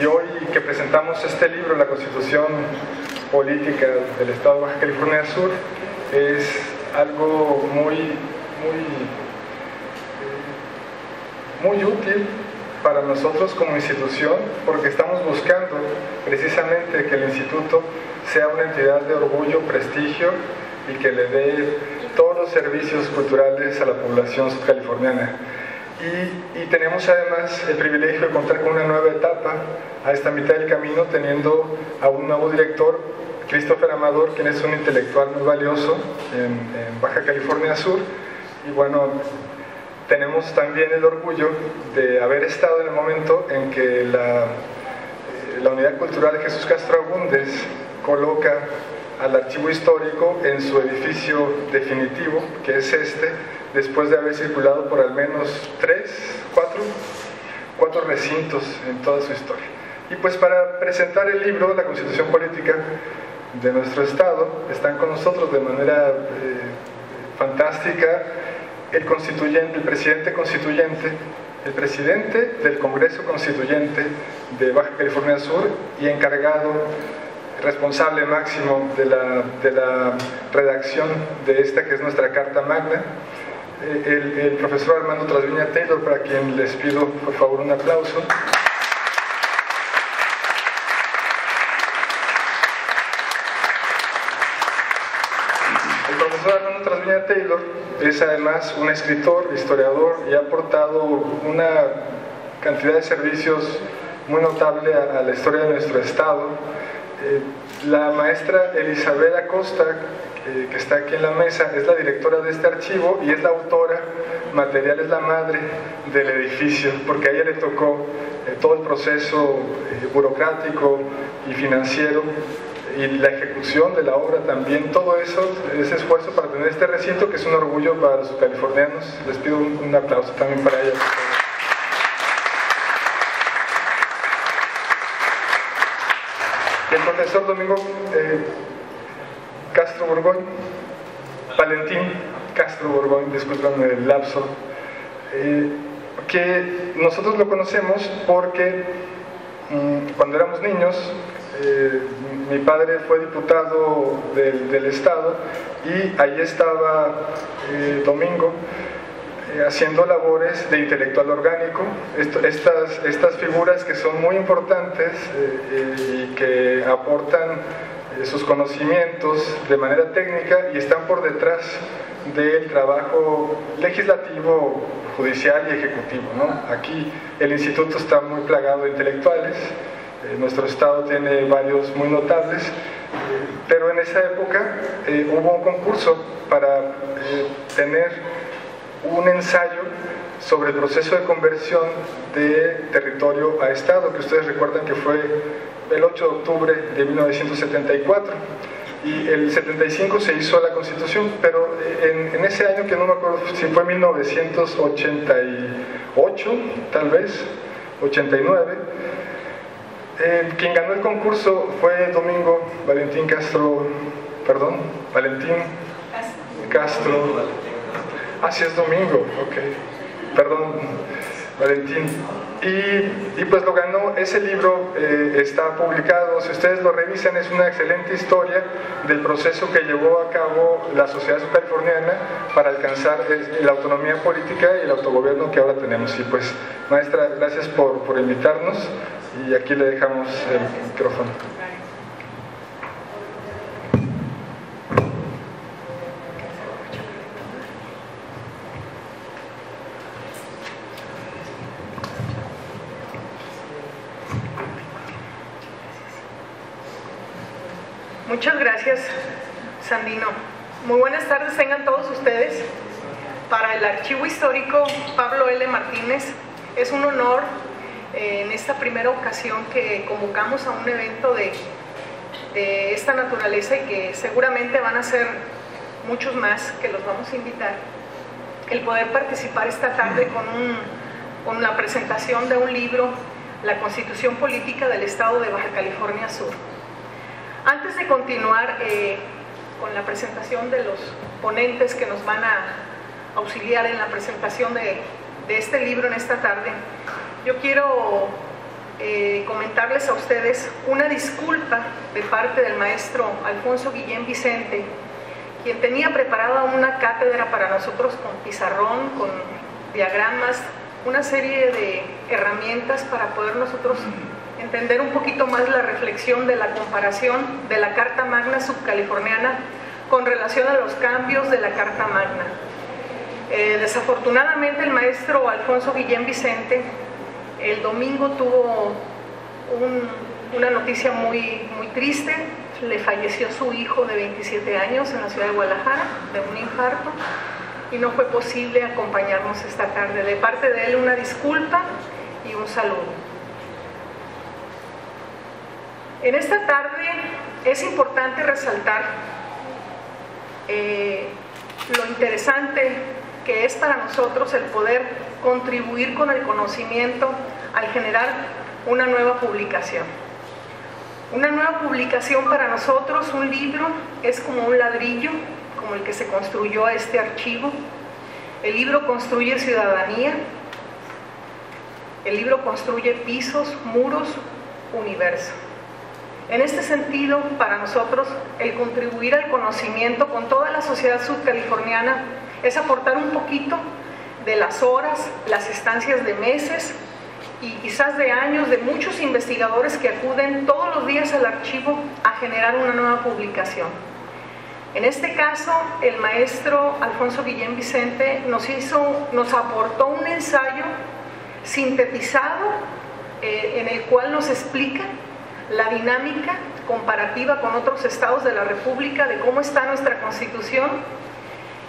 y hoy que presentamos este libro, La Constitución Política del Estado de Baja California Sur, es algo muy útil para nosotros como institución, porque estamos buscando precisamente que el instituto sea una entidad de orgullo, prestigio y que le dé todos los servicios culturales a la población subcaliforniana. Y tenemos además el privilegio de contar con una nueva etapa a esta mitad del camino, teniendo a un nuevo director, Christopher Amador, quien es un intelectual muy valioso en Baja California Sur. Y bueno, tenemos también el orgullo de haber estado en el momento en que la Unidad Cultural Jesús Castro Agúndez coloca al archivo histórico en su edificio definitivo, que es este, después de haber circulado por al menos cuatro recintos en toda su historia. Y pues para presentar el libro, La Constitución Política de nuestro Estado, están con nosotros de manera fantástica el presidente constituyente, el presidente del Congreso Constituyente de Baja California Sur y encargado, responsable máximo de la redacción de esta que es nuestra Carta Magna, el profesor Armando Trasviña Taylor, para quien les pido por favor un aplauso. El profesor Armando Trasviña Taylor es además un escritor, historiador, y ha aportado una cantidad de servicios muy notable a la historia de nuestro estado. La maestra Elizabeth Acosta, que está aquí en la mesa, es la directora de este archivo y es la autora material, es la madre del edificio, porque a ella le tocó todo el proceso burocrático y financiero y la ejecución de la obra también, todo eso, ese esfuerzo para tener este recinto que es un orgullo para los californianos. Les pido un aplauso también para ella. El profesor Domingo Castro Borgoñ, Valentín Castro Borgoñ, discúlpame el lapso, que nosotros lo conocemos porque cuando éramos niños, mi padre fue diputado del estado y ahí estaba Domingo haciendo labores de intelectual orgánico. Estas figuras que son muy importantes y que aportan sus conocimientos de manera técnica y están por detrás del trabajo legislativo, judicial y ejecutivo, ¿no? Aquí el instituto está muy plagado de intelectuales, nuestro estado tiene varios muy notables, pero en esa época hubo un concurso para tener un ensayo sobre el proceso de conversión de territorio a estado, que ustedes recuerdan que fue el 8 de octubre de 1974 y el 75 se hizo la Constitución, pero en ese año, que no me acuerdo si fue 1988 tal vez, 89, quien ganó el concurso fue Valentín Castro. Así es, Domingo, ok, perdón, Valentín. Y pues lo ganó. Ese libro está publicado, si ustedes lo revisan, es una excelente historia del proceso que llevó a cabo la sociedad subcaliforniana para alcanzar la autonomía política y el autogobierno que ahora tenemos. Y pues, maestra, gracias por invitarnos y aquí le dejamos el micrófono. Muchas gracias, Sandino. Muy buenas tardes tengan todos ustedes. Para el Archivo Histórico Pablo L. Martínez es un honor en esta primera ocasión que convocamos a un evento de esta naturaleza y que seguramente van a ser muchos más que los vamos a invitar, el poder participar esta tarde con la presentación de un libro, La Constitución Política del Estado de Baja California Sur. Antes de continuar con la presentación de los ponentes que nos van a auxiliar en la presentación de este libro en esta tarde, yo quiero comentarles a ustedes una disculpa de parte del maestro Alfonso Guillén Vicente, quien tenía preparada una cátedra para nosotros con pizarrón, con diagramas, una serie de herramientas para poder nosotros entender un poquito más la reflexión de la comparación de la Carta Magna subcaliforniana con relación a los cambios de la Carta Magna. Desafortunadamente el maestro Alfonso Guillén Vicente el domingo tuvo una noticia muy triste. Le falleció su hijo de 27 años en la ciudad de Guadalajara de un infarto y no fue posible acompañarnos esta tarde. De parte de él una disculpa y un saludo. En esta tarde es importante resaltar lo interesante que es para nosotros el poder contribuir con el conocimiento al generar una nueva publicación. Una nueva publicación para nosotros, un libro, es como un ladrillo, como el que se construyó este archivo. El libro construye ciudadanía, el libro construye pisos, muros, universo. En este sentido, para nosotros, el contribuir al conocimiento con toda la sociedad subcaliforniana es aportar un poquito de las horas, las estancias de meses y quizás de años de muchos investigadores que acuden todos los días al archivo a generar una nueva publicación. En este caso, el maestro Alfonso Guillén Vicente nos aportó un ensayo sintetizado en el cual nos explica la dinámica comparativa con otros estados de la República de cómo está nuestra Constitución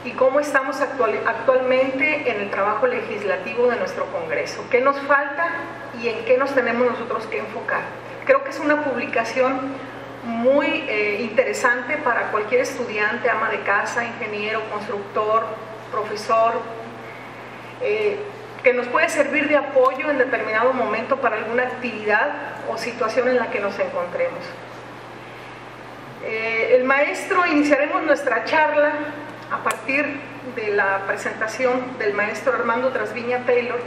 y cómo estamos actualmente en el trabajo legislativo de nuestro Congreso. ¿Qué nos falta y en qué nos tenemos nosotros que enfocar? Creo que es una publicación muy interesante para cualquier estudiante, ama de casa, ingeniero, constructor, profesor, que nos puede servir de apoyo en determinado momento para alguna actividad o situación en la que nos encontremos. El maestro, iniciaremos nuestra charla a partir de la presentación del maestro Armando Trasviña Taylor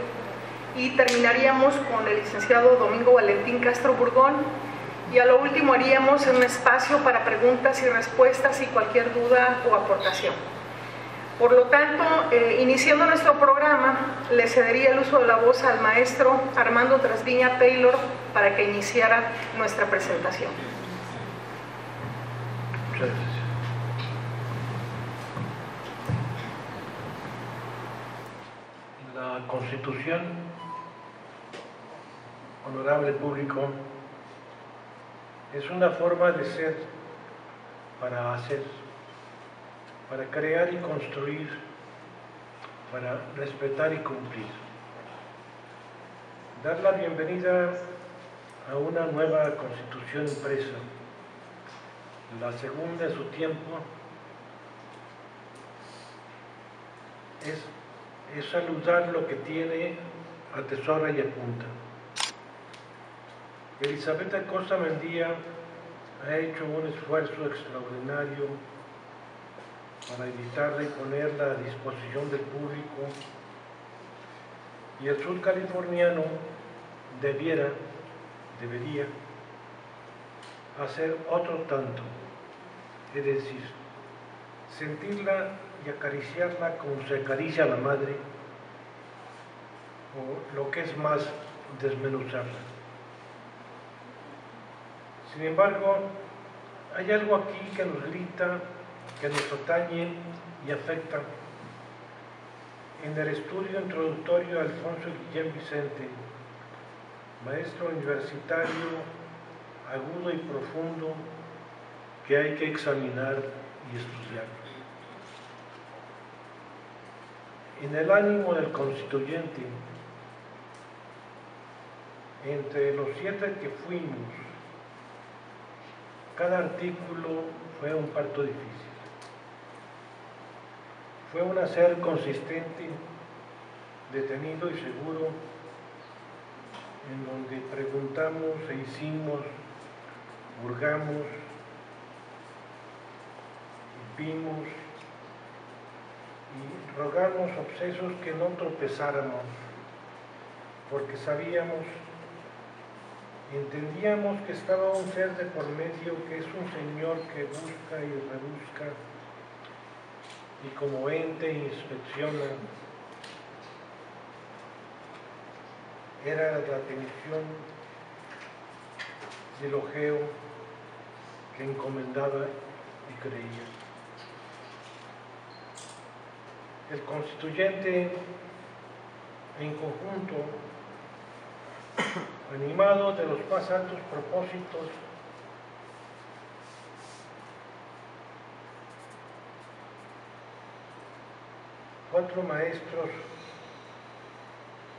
y terminaríamos con el licenciado Domingo Valentín Castro Burgón y a lo último haríamos un espacio para preguntas y respuestas y cualquier duda o aportación. Por lo tanto, iniciando nuestro programa, le cedería el uso de la voz al maestro Armando Trasviña Taylor para que iniciara nuestra presentación. Muchas gracias. La Constitución, honorable público, es una forma de ser para hacer, para crear y construir, para respetar y cumplir. Dar la bienvenida a una nueva Constitución impresa, la segunda en su tiempo, es saludar lo que tiene, atesora y apunta. Elizabeth Acosta Mendía ha hecho un esfuerzo extraordinario para editarla y ponerla a disposición del público, y el sur californiano debería hacer otro tanto, es decir, sentirla y acariciarla como se acaricia a la madre, o lo que es más, desmenuzarla. Sin embargo, hay algo aquí que nos grita, que nos atañe y afecta. En el estudio introductorio de Alfonso Guillén Vicente, maestro universitario agudo y profundo que hay que examinar y estudiar. En el ánimo del constituyente, entre los 7 que fuimos, cada artículo fue un parto difícil. Fue un hacer consistente, detenido y seguro, en donde preguntamos e hicimos, hurgamos, vimos y rogamos obsesos que no tropezáramos, porque sabíamos Entendíamos que estaba un ser de por medio, que es un Señor que busca y rebusca, y como ente inspecciona. Era la atención del ojeo que encomendaba y creía. El constituyente en conjunto, animado de los más altos propósitos, cuatro maestros,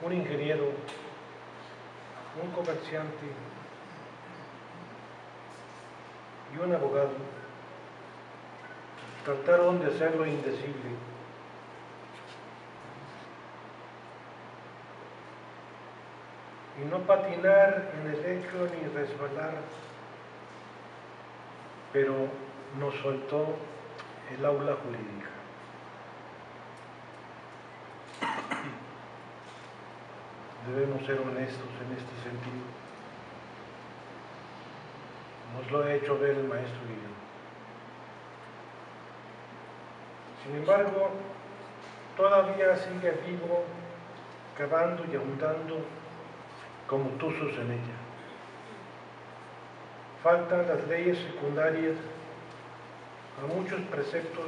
un ingeniero, un comerciante y un abogado, trataron de hacer lo indecible. Y no patinar en el hecho ni resbalar, pero nos soltó el aula jurídica. Debemos ser honestos en este sentido. Nos lo ha hecho ver el maestro Guillermo. Sin embargo, todavía sigue vivo, cavando y ahondando como tuzos en ella. Faltan las leyes secundarias a muchos preceptos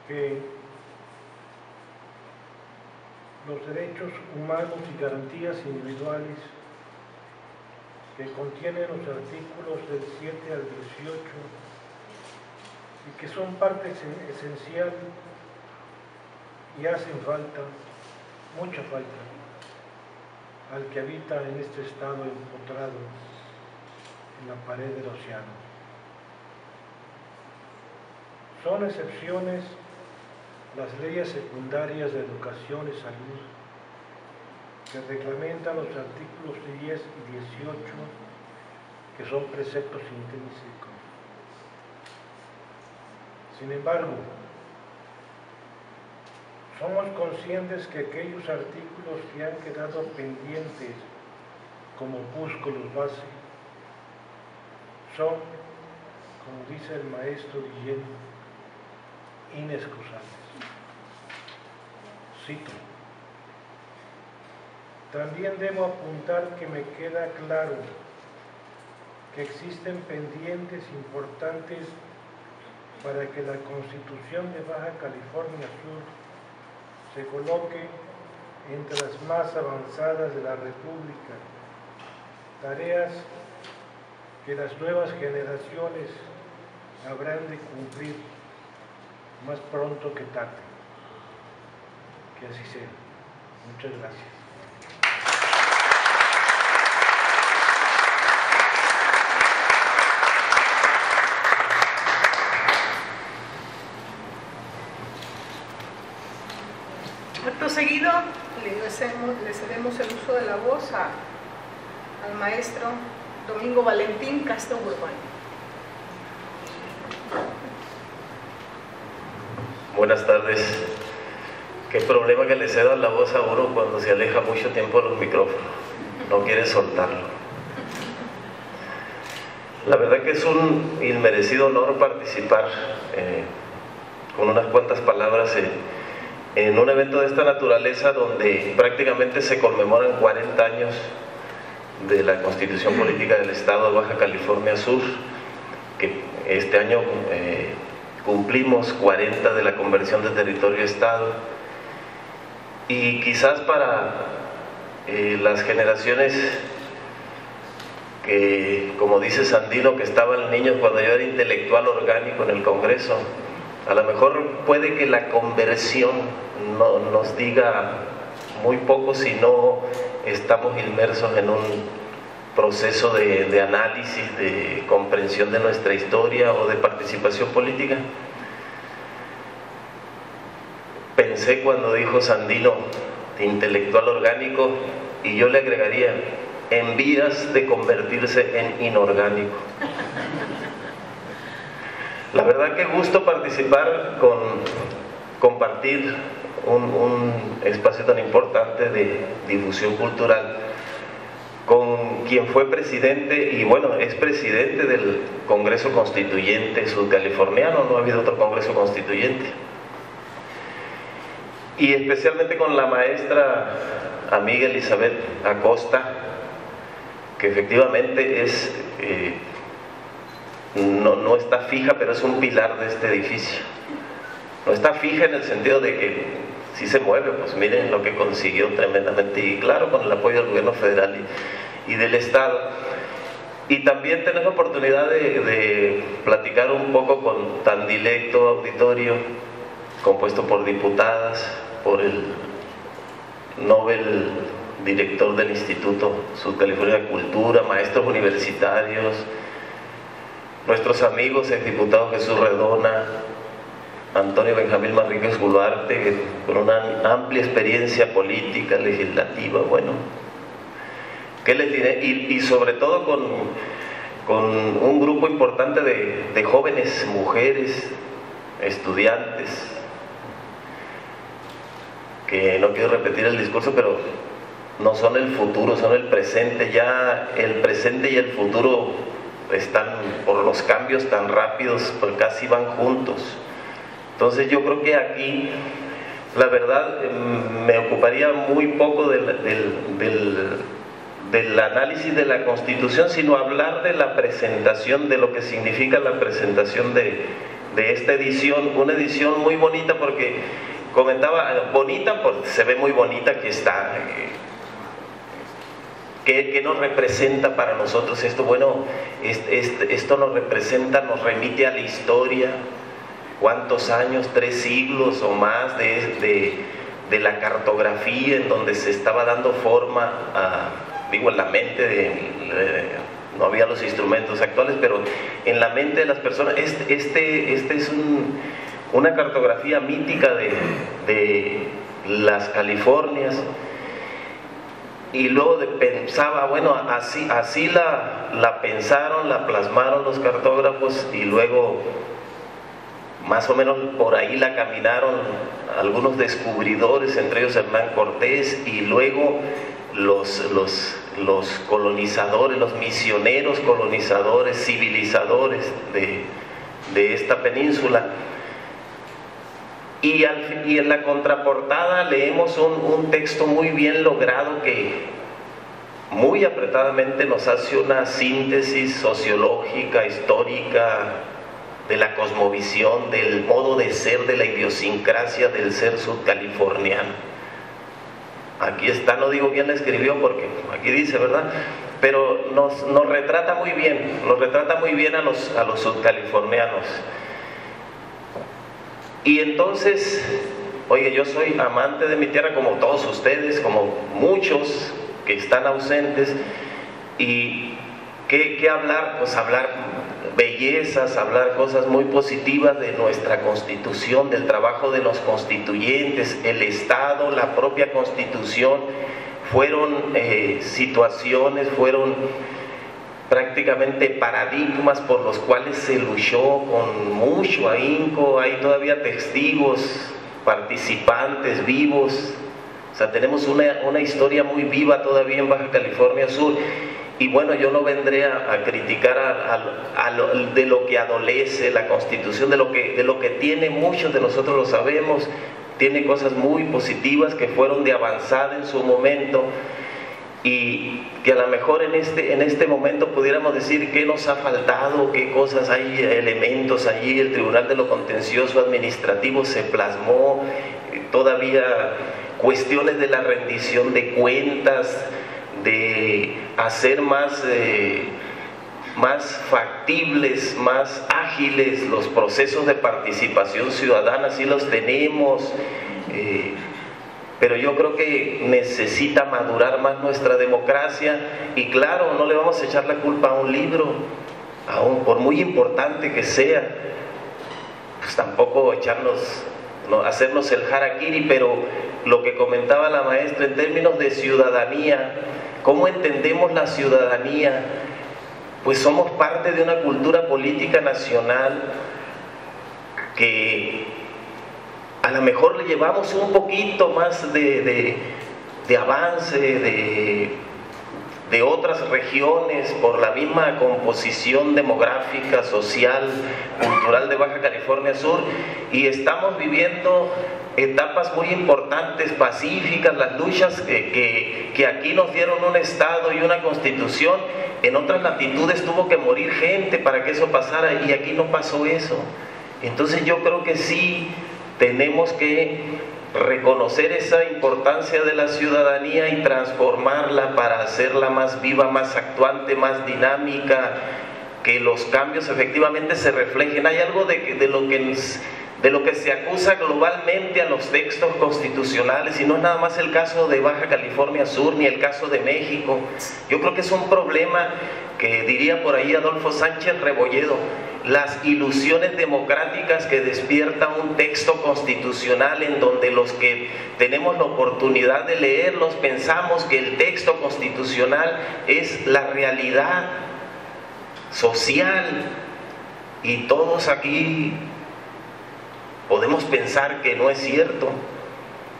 que los derechos humanos y garantías individuales que contienen los artículos del 7 al 18 y que son parte esencial y hacen falta, mucha falta, al que habita en este estado empotrado en la pared del océano. Son excepciones las leyes secundarias de educación y salud que reglamentan los artículos 10 y 18, que son preceptos intrínsecos. Sin embargo, somos conscientes que aquellos artículos que han quedado pendientes como opúsculos base son, como dice el maestro Guillén, inexcusables. Cito: también debo apuntar que me queda claro que existen pendientes importantes para que la Constitución de Baja California Sur se coloque entre las más avanzadas de la República, tareas que las nuevas generaciones habrán de cumplir más pronto que tarde. Que así sea. Muchas gracias. Acto seguido, le cedemos el uso de la voz al maestro Domingo Valentín Castro Urbano. Buenas tardes. Qué problema que le cedan la voz a uno cuando se aleja mucho tiempo de los micrófonos. No quiere soltarlo. La verdad que es un inmerecido honor participar con unas cuantas palabras en un evento de esta naturaleza donde prácticamente se conmemoran 40 años de la Constitución Política del Estado de Baja California Sur, que este año cumplimos 40 de la conversión de territorio a Estado, y quizás para las generaciones que, como dice Sandino, que estaban niños cuando yo era intelectual orgánico en el Congreso, a lo mejor puede que la conversión no nos diga muy poco si no estamos inmersos en un proceso de análisis, de comprensión de nuestra historia o de participación política. Pensé cuando dijo Sandino, intelectual orgánico, y yo le agregaría, en vías de convertirse en inorgánico. La verdad que gusto participar compartir un espacio tan importante de difusión cultural quien fue presidente, y bueno, es presidente del Congreso Constituyente Sudcaliforniano, no ha habido otro Congreso Constituyente. Y especialmente con la maestra amiga Elizabeth Acosta, que efectivamente es, no está fija, pero es un pilar de este edificio. No está fija en el sentido de que si se mueve, pues miren lo que consiguió tremendamente, y claro, con el apoyo del gobierno federal y del Estado. Y también tener la oportunidad de platicar un poco con tan dilecto auditorio, compuesto por diputadas, por el Nobel director del Instituto Sudcaliforniano de Cultura, maestros universitarios, nuestros amigos, el diputado Jesús Redona, Antonio Benjamín Manríquez Gularte, con una amplia experiencia política, legislativa, bueno, ¿qué les diré? Y sobre todo con un grupo importante de jóvenes mujeres, estudiantes, que no quiero repetir el discurso, pero no son el futuro, son el presente. Ya el presente y el futuro están, por los cambios tan rápidos, pues casi van juntos. Entonces yo creo que aquí, la verdad, me ocuparía muy poco del análisis de la Constitución, sino hablar de la presentación, de lo que significa la presentación de esta edición, una edición muy bonita, porque comentaba, bonita, porque se ve muy bonita, que está, que nos representa para nosotros esto. Bueno, esto nos representa, nos remite a la historia. ¿Cuántos años? 3 siglos o más de la cartografía, en donde se estaba dando forma digo, en la mente no había los instrumentos actuales, pero en la mente de las personas. Este es una cartografía mítica de las Californias. Y luego pensaba, bueno, así la pensaron, la plasmaron los cartógrafos, y luego más o menos por ahí la caminaron algunos descubridores, entre ellos Hernán Cortés, y luego los colonizadores, los misioneros colonizadores, civilizadores de esta península. Y en la contraportada leemos un texto muy bien logrado, que muy apretadamente nos hace una síntesis sociológica, histórica, de la cosmovisión, del modo de ser, de la idiosincrasia del ser sudcaliforniano. Aquí está, no digo quién la escribió porque aquí dice, ¿verdad? Pero nos retrata muy bien, a los sudcalifornianos. Y entonces, oye, yo soy amante de mi tierra, como todos ustedes, como muchos que están ausentes. Y ¿qué hablar? Pues hablar bellezas, hablar cosas muy positivas de nuestra Constitución, del trabajo de los constituyentes, el Estado, la propia Constitución. Fueron situaciones, fueron prácticamente paradigmas por los cuales se luchó con mucho ahínco. Hay todavía testigos, participantes vivos. O sea, tenemos una historia muy viva todavía en Baja California Sur. Y bueno, yo no vendré a criticar de lo que adolece la Constitución, de lo que tiene. Muchos de nosotros lo sabemos, tiene cosas muy positivas que fueron de avanzada en su momento, y que a lo mejor en este momento pudiéramos decir qué nos ha faltado, qué cosas hay, elementos allí. El Tribunal de lo Contencioso Administrativo se plasmó, todavía cuestiones de la rendición de cuentas, de hacer más factibles, más ágiles los procesos de participación ciudadana. Sí los tenemos, pero yo creo que necesita madurar más nuestra democracia. Y claro, no le vamos a echar la culpa a un libro, por muy importante que sea, pues tampoco hacernos el harakiri. Pero lo que comentaba la maestra en términos de ciudadanía, ¿cómo entendemos la ciudadanía? Pues somos parte de una cultura política nacional que a lo mejor le llevamos un poquito más de avance, de otras regiones, por la misma composición demográfica, social, cultural de Baja California Sur, y estamos viviendo etapas muy importantes, pacíficas, las luchas que aquí nos dieron un Estado y una Constitución. En otras latitudes tuvo que morir gente para que eso pasara, y aquí no pasó eso. Entonces yo creo que sí tenemos que reconocer esa importancia de la ciudadanía y transformarla para hacerla más viva, más actuante, más dinámica, que los cambios efectivamente se reflejen. Hay algo de lo que se acusa globalmente a los textos constitucionales, y no es nada más el caso de Baja California Sur ni el caso de México. Yo creo que es un problema que diría por ahí Adolfo Sánchez Rebolledo, las ilusiones democráticas que despierta un texto constitucional, en donde los que tenemos la oportunidad de leerlos pensamos que el texto constitucional es la realidad social, y todos aquí podemos pensar que no es cierto.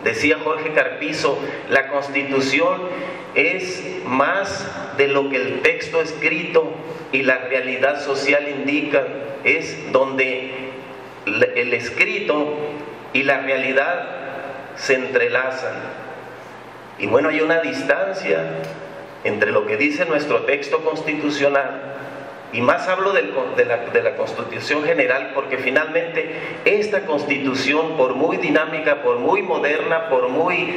Decía Jorge Carpizo, la Constitución es más de lo que el texto escrito y la realidad social indican, es donde el escrito y la realidad se entrelazan. Y bueno, hay una distancia entre lo que dice nuestro texto constitucional, y más hablo de la Constitución General, porque finalmente esta Constitución, por muy dinámica, por muy moderna, por muy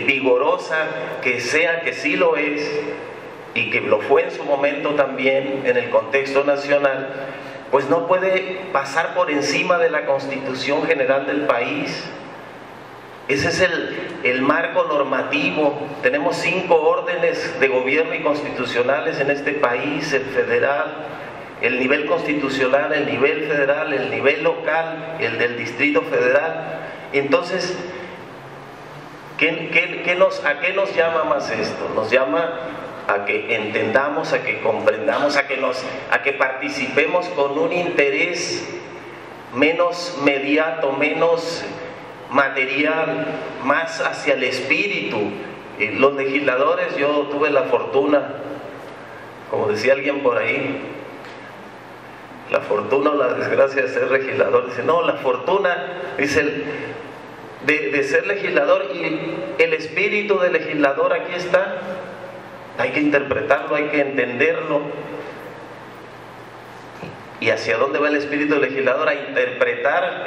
vigorosa que sea, que sí lo es, y que lo fue en su momento también en el contexto nacional, pues no puede pasar por encima de la Constitución General del país. Ese es el marco normativo. Tenemos 5 órdenes de gobierno y constitucionales en este país: el federal, el nivel constitucional, el nivel federal, el nivel local, el del Distrito Federal. Entonces, ¿a qué nos llama más esto? Nos llama a que entendamos, a que comprendamos, a que participemos con un interés menos mediato, menos material, más hacia el espíritu. Los legisladores, yo tuve la fortuna, como decía alguien por ahí, la fortuna o la desgracia de ser legislador. Dice, no, la fortuna, dice, de ser legislador, y el espíritu del legislador aquí está. Hay que interpretarlo, hay que entenderlo. ¿Y hacia dónde va el espíritu del legislador? A interpretar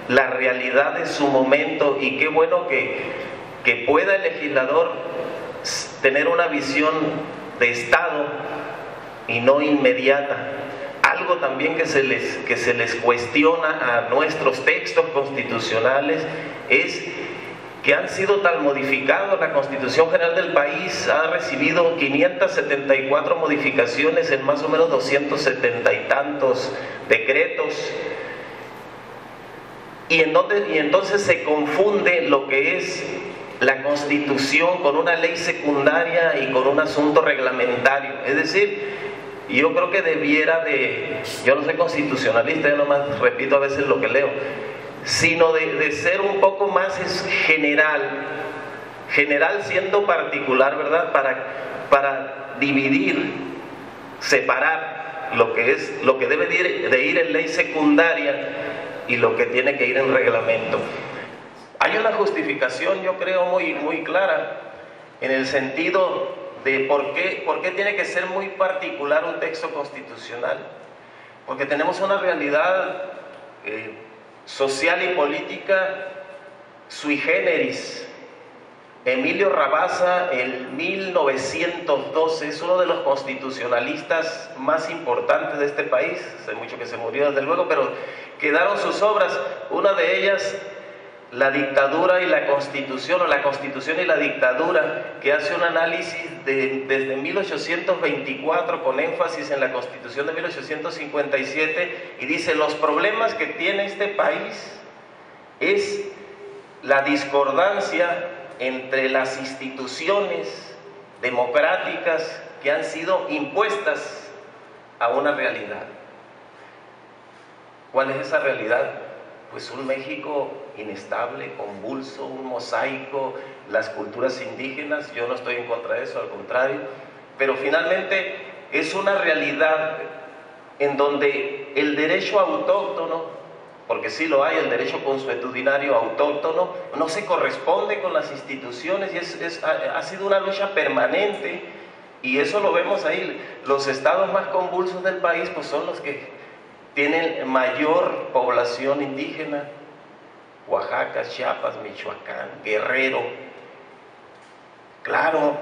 la realidad de su momento. Y qué bueno que pueda el legislador tener una visión de Estado y no inmediata. Algo también que se les cuestiona a nuestros textos constitucionales es que han sido tan modificados. La Constitución General del país ha recibido 574 modificaciones en más o menos 270 y tantos decretos, y entonces se confunde lo que es la Constitución con una ley secundaria y con un asunto reglamentario. Es decir, yo creo que debiera yo no soy constitucionalista, yo nomás repito a veces lo que leo, sino de ser un poco más general siendo particular, ¿verdad? Para dividir, separar lo que debe de ir en ley secundaria y lo que tiene que ir en reglamento. Hay una justificación, yo creo, muy, muy clara, en el sentido de por qué tiene que ser muy particular un texto constitucional. Porque tenemos una realidad social y política sui generis. Emilio Rabasa, en 1912, es uno de los constitucionalistas más importantes de este país. Hace mucho que se murió, desde luego, pero quedaron sus obras. Una de ellas, La dictadura y la Constitución, o La Constitución y la dictadura, que hace un análisis desde 1824, con énfasis en la Constitución de 1857, y dice: los problemas que tiene este país es la discordancia entre las instituciones democráticas que han sido impuestas a una realidad. ¿Cuál es esa realidad? Pues un México inestable, convulso, un mosaico, las culturas indígenas. Yo no estoy en contra de eso, al contrario, pero finalmente es una realidad en donde el derecho autóctono, porque sí lo hay, el derecho consuetudinario autóctono, no se corresponde con las instituciones, y ha sido una lucha permanente, y eso lo vemos ahí. Los estados más convulsos del país pues son los que tienen mayor población indígena: Oaxaca, Chiapas, Michoacán, Guerrero. Claro,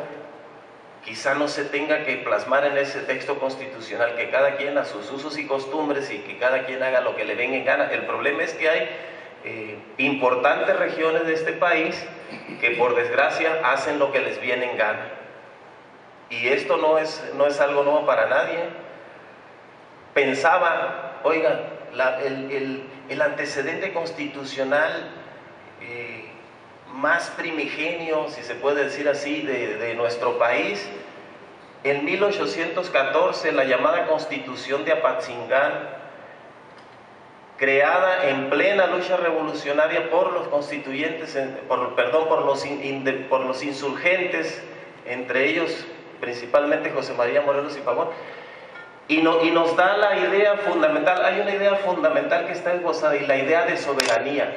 quizá no se tenga que plasmar en ese texto constitucional que cada quien a sus usos y costumbres y que cada quien haga lo que le venga en gana. El problema es que hay importantes regiones de este país que por desgracia hacen lo que les viene en gana. Y esto no es algo nuevo para nadie. Pensaba, oigan, el antecedente constitucional más primigenio, si se puede decir así, de nuestro país, en 1814, la llamada Constitución de Apatzingán, creada en plena lucha revolucionaria por los constituyentes, por los insurgentes, entre ellos principalmente José María Morelos y Pavón, y nos da la idea fundamental. Hay una idea fundamental que está esbozada, y la idea de soberanía.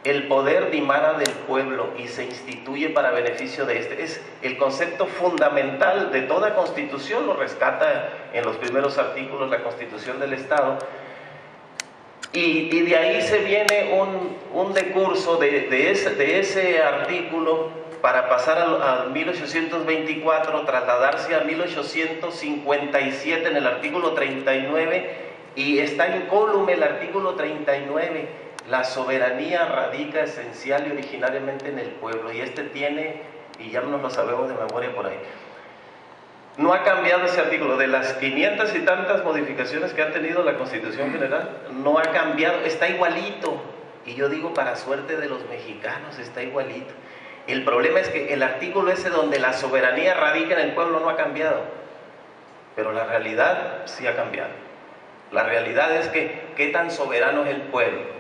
El poder dimana del pueblo y se instituye para beneficio de este. Es el concepto fundamental de toda constitución, lo rescata en los primeros artículos la Constitución del Estado. Y de ahí se viene un decurso de ese artículo para pasar a 1824, trasladarse a 1857 en el artículo 39, y está incólume el artículo 39. La soberanía radica esencial y originariamente en el pueblo, y tiene, y ya nos lo sabemos de memoria por ahí. No ha cambiado ese artículo. De las 500 y tantas modificaciones que ha tenido la Constitución General, no ha cambiado, está igualito. Y yo digo, para suerte de los mexicanos, está igualito. El problema es que el artículo ese donde la soberanía radica en el pueblo no ha cambiado, pero la realidad sí ha cambiado. La realidad es que, ¿qué tan soberano es el pueblo?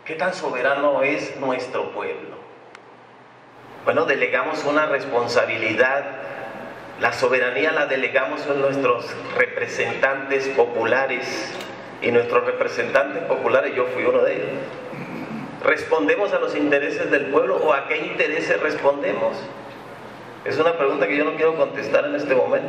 ¿Qué tan soberano es nuestro pueblo? Bueno, delegamos una responsabilidad. La soberanía la delegamos en nuestros representantes populares, y nuestros representantes populares, yo fui uno de ellos. ¿Respondemos a los intereses del pueblo o a qué intereses respondemos? Es una pregunta que yo no quiero contestar en este momento.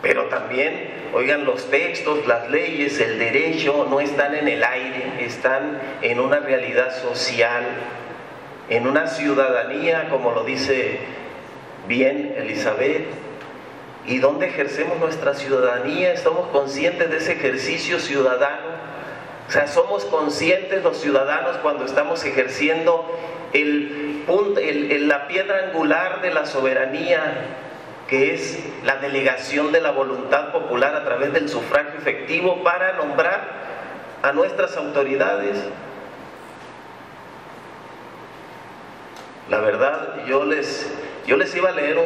Pero también, oigan, los textos, las leyes, el derecho no están en el aire, están en una realidad social, en una ciudadanía, como lo dice bien Elizabeth. ¿Y dónde ejercemos nuestra ciudadanía? ¿Estamos conscientes de ese ejercicio ciudadano? O sea, somos conscientes los ciudadanos cuando estamos ejerciendo la piedra angular de la soberanía, que es la delegación de la voluntad popular a través del sufragio efectivo para nombrar a nuestras autoridades. La verdad, yo les iba a leer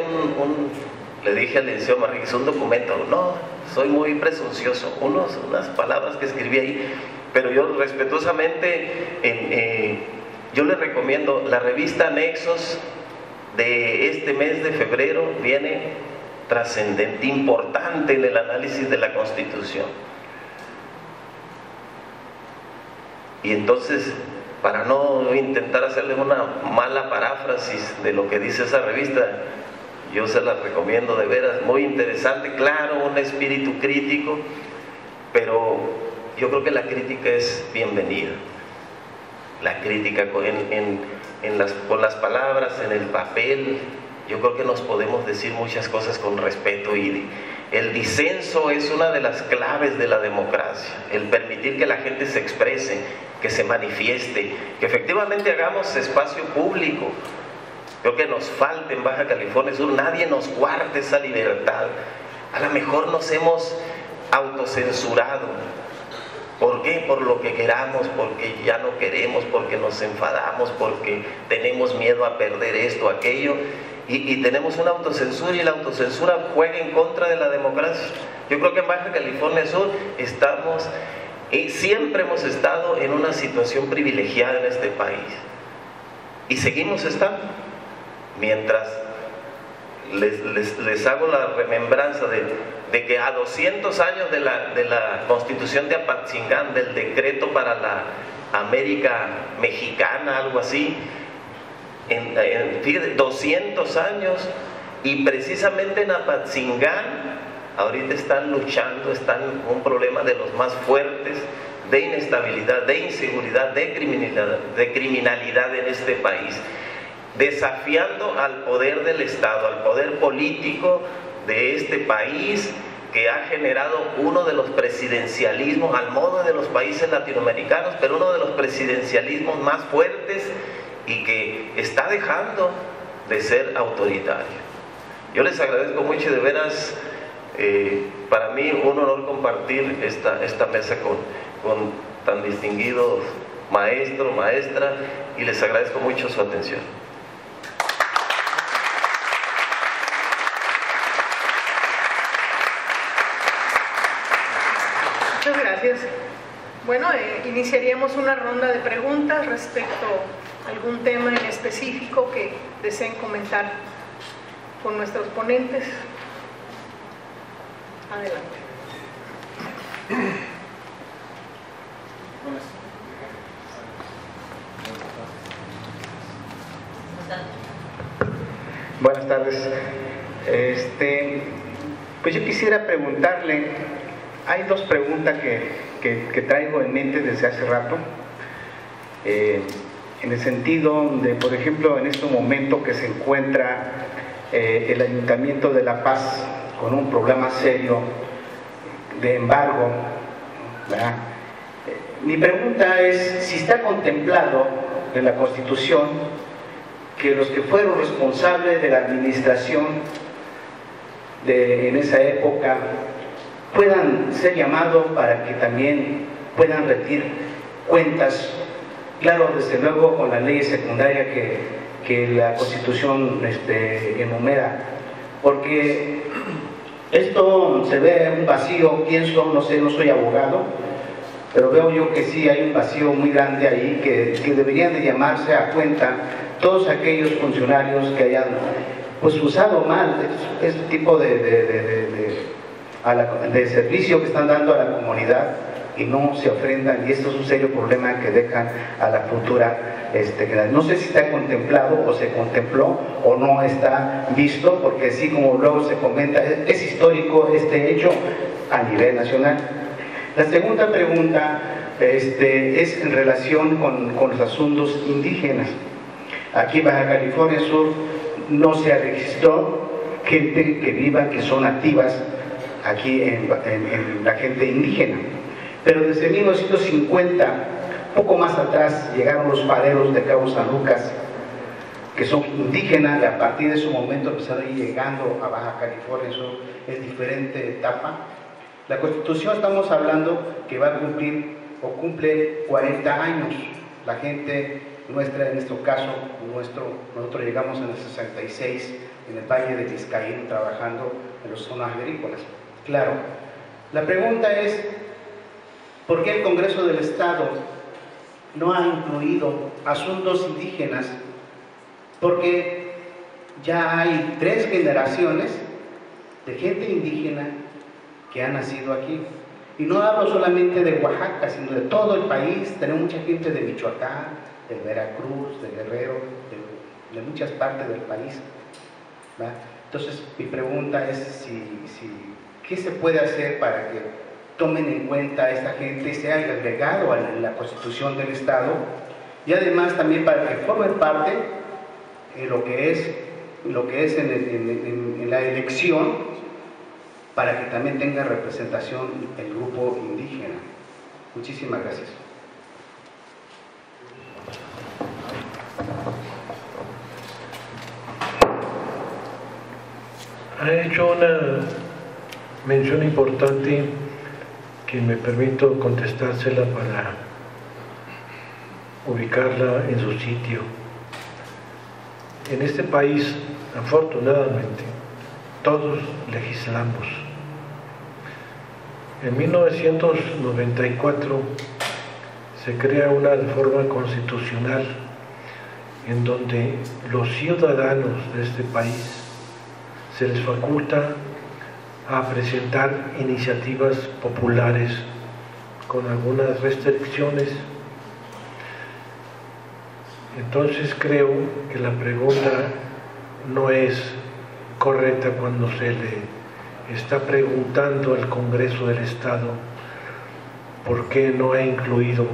le dije al licenciado Manríquez un documento. No, soy muy presuncioso, unas palabras que escribí ahí, pero yo respetuosamente yo les recomiendo la revista Nexos de este mes de febrero. Viene trascendente, importante en el análisis de la Constitución. Y entonces, para no intentar hacerle una mala paráfrasis de lo que dice esa revista, yo se la recomiendo de veras, muy interesante, claro, un espíritu crítico, pero yo creo que la crítica es bienvenida. La crítica con las palabras, en el papel, yo creo que nos podemos decir muchas cosas con respeto, y el disenso es una de las claves de la democracia, el permitir que la gente se exprese, que se manifieste, que efectivamente hagamos espacio público. Creo que nos falta en Baja California Sur, nadie nos guarde esa libertad. A lo mejor nos hemos autocensurado. ¿Por qué? Por lo que queramos, porque ya no queremos, porque nos enfadamos, porque tenemos miedo a perder esto, aquello, y tenemos una autocensura, y la autocensura juega en contra de la democracia. Yo creo que en Baja California Sur estamos, y siempre hemos estado en una situación privilegiada en este país, y seguimos estando. Mientras les hago la remembranza de que a 200 años de la Constitución de Apatzingán, del decreto para la América Mexicana, algo así, fíjate, 200 años, y precisamente en Apatzingán ahorita están luchando, están con un problema de los más fuertes, de inestabilidad, de inseguridad, de criminalidad en este país, desafiando al poder del Estado, al poder político de este país, que ha generado uno de los presidencialismos, al modo de los países latinoamericanos, pero uno de los presidencialismos más fuertes y que está dejando de ser autoritario. Yo les agradezco mucho, de veras, para mí un honor compartir esta mesa con tan distinguidos maestro, maestra, y les agradezco mucho su atención. Muchas gracias. Bueno, iniciaríamos una ronda de preguntas respecto a algún tema en específico que deseen comentar con nuestros ponentes. Adelante. Buenas tardes. Pues yo quisiera preguntarle, hay dos preguntas que traigo en mente desde hace rato, en el sentido de, por ejemplo, en este momento que se encuentra el Ayuntamiento de La Paz con un problema serio de embargo, ¿verdad? Mi pregunta es si está contemplado en la Constitución que los que fueron responsables de la administración en esa época puedan ser llamados para que también puedan rendir cuentas, claro, desde luego con las leyes secundarias que la Constitución enumera, porque esto se ve un vacío, pienso, no sé, no soy abogado, pero veo yo que sí hay un vacío muy grande ahí, que deberían de llamarse a cuenta todos aquellos funcionarios que hayan pues usado mal este tipo de servicio que están dando a la comunidad y no se ofrendan, y esto es un serio problema que dejan a la futura generación. No sé si está contemplado o se contempló o no está visto, porque sí, como luego se comenta, es histórico este hecho a nivel nacional. La segunda pregunta es en relación con los asuntos indígenas. Aquí en Baja California Sur no se registró gente que viva, que son activas aquí en la gente indígena, pero desde 1950, poco más atrás, llegaron los fareros de Cabo San Lucas, que son indígenas, y a partir de ese momento empezaron a ir llegando a Baja California Sur. Es diferente etapa. La Constitución, estamos hablando que va a cumplir o cumple 40 años. La gente nuestra, en nuestro caso, nosotros llegamos en el 66 en el Valle de Vizcaíno trabajando en las zonas agrícolas. Claro, la pregunta es, ¿por qué el Congreso del Estado no ha incluido asuntos indígenas? Porque ya hay 3 generaciones de gente indígena que ha nacido aquí. Y no hablo solamente de Oaxaca, sino de todo el país. Tenemos mucha gente de Michoacán, de Veracruz, de Guerrero, de muchas partes del país, ¿verdad? Entonces, mi pregunta es ¿qué se puede hacer para que tomen en cuenta a esta gente y sea agregado a la Constitución del Estado? Y además también para que formen parte en lo que es en la elección, para que también tenga representación el grupo indígena. Muchísimas gracias. Ha hecho una mención importante que me permito contestársela para ubicarla en su sitio. En este país, afortunadamente, todos legislamos. En 1994 se crea una reforma constitucional en donde los ciudadanos de este país se les faculta a presentar iniciativas populares con algunas restricciones. Entonces creo que la pregunta no es correcta cuando se le está preguntando al Congreso del Estado por qué no ha incluido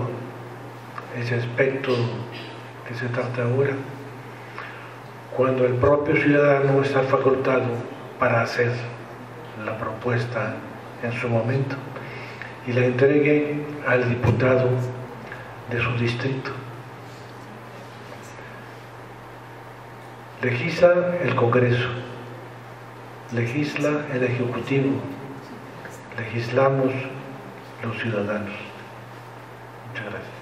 ese aspecto que se trata ahora, cuando el propio ciudadano está facultado para hacer la propuesta en su momento y la entregue al diputado de su distrito. Legisla el Congreso, legisla el Ejecutivo, legislamos los ciudadanos. Muchas gracias.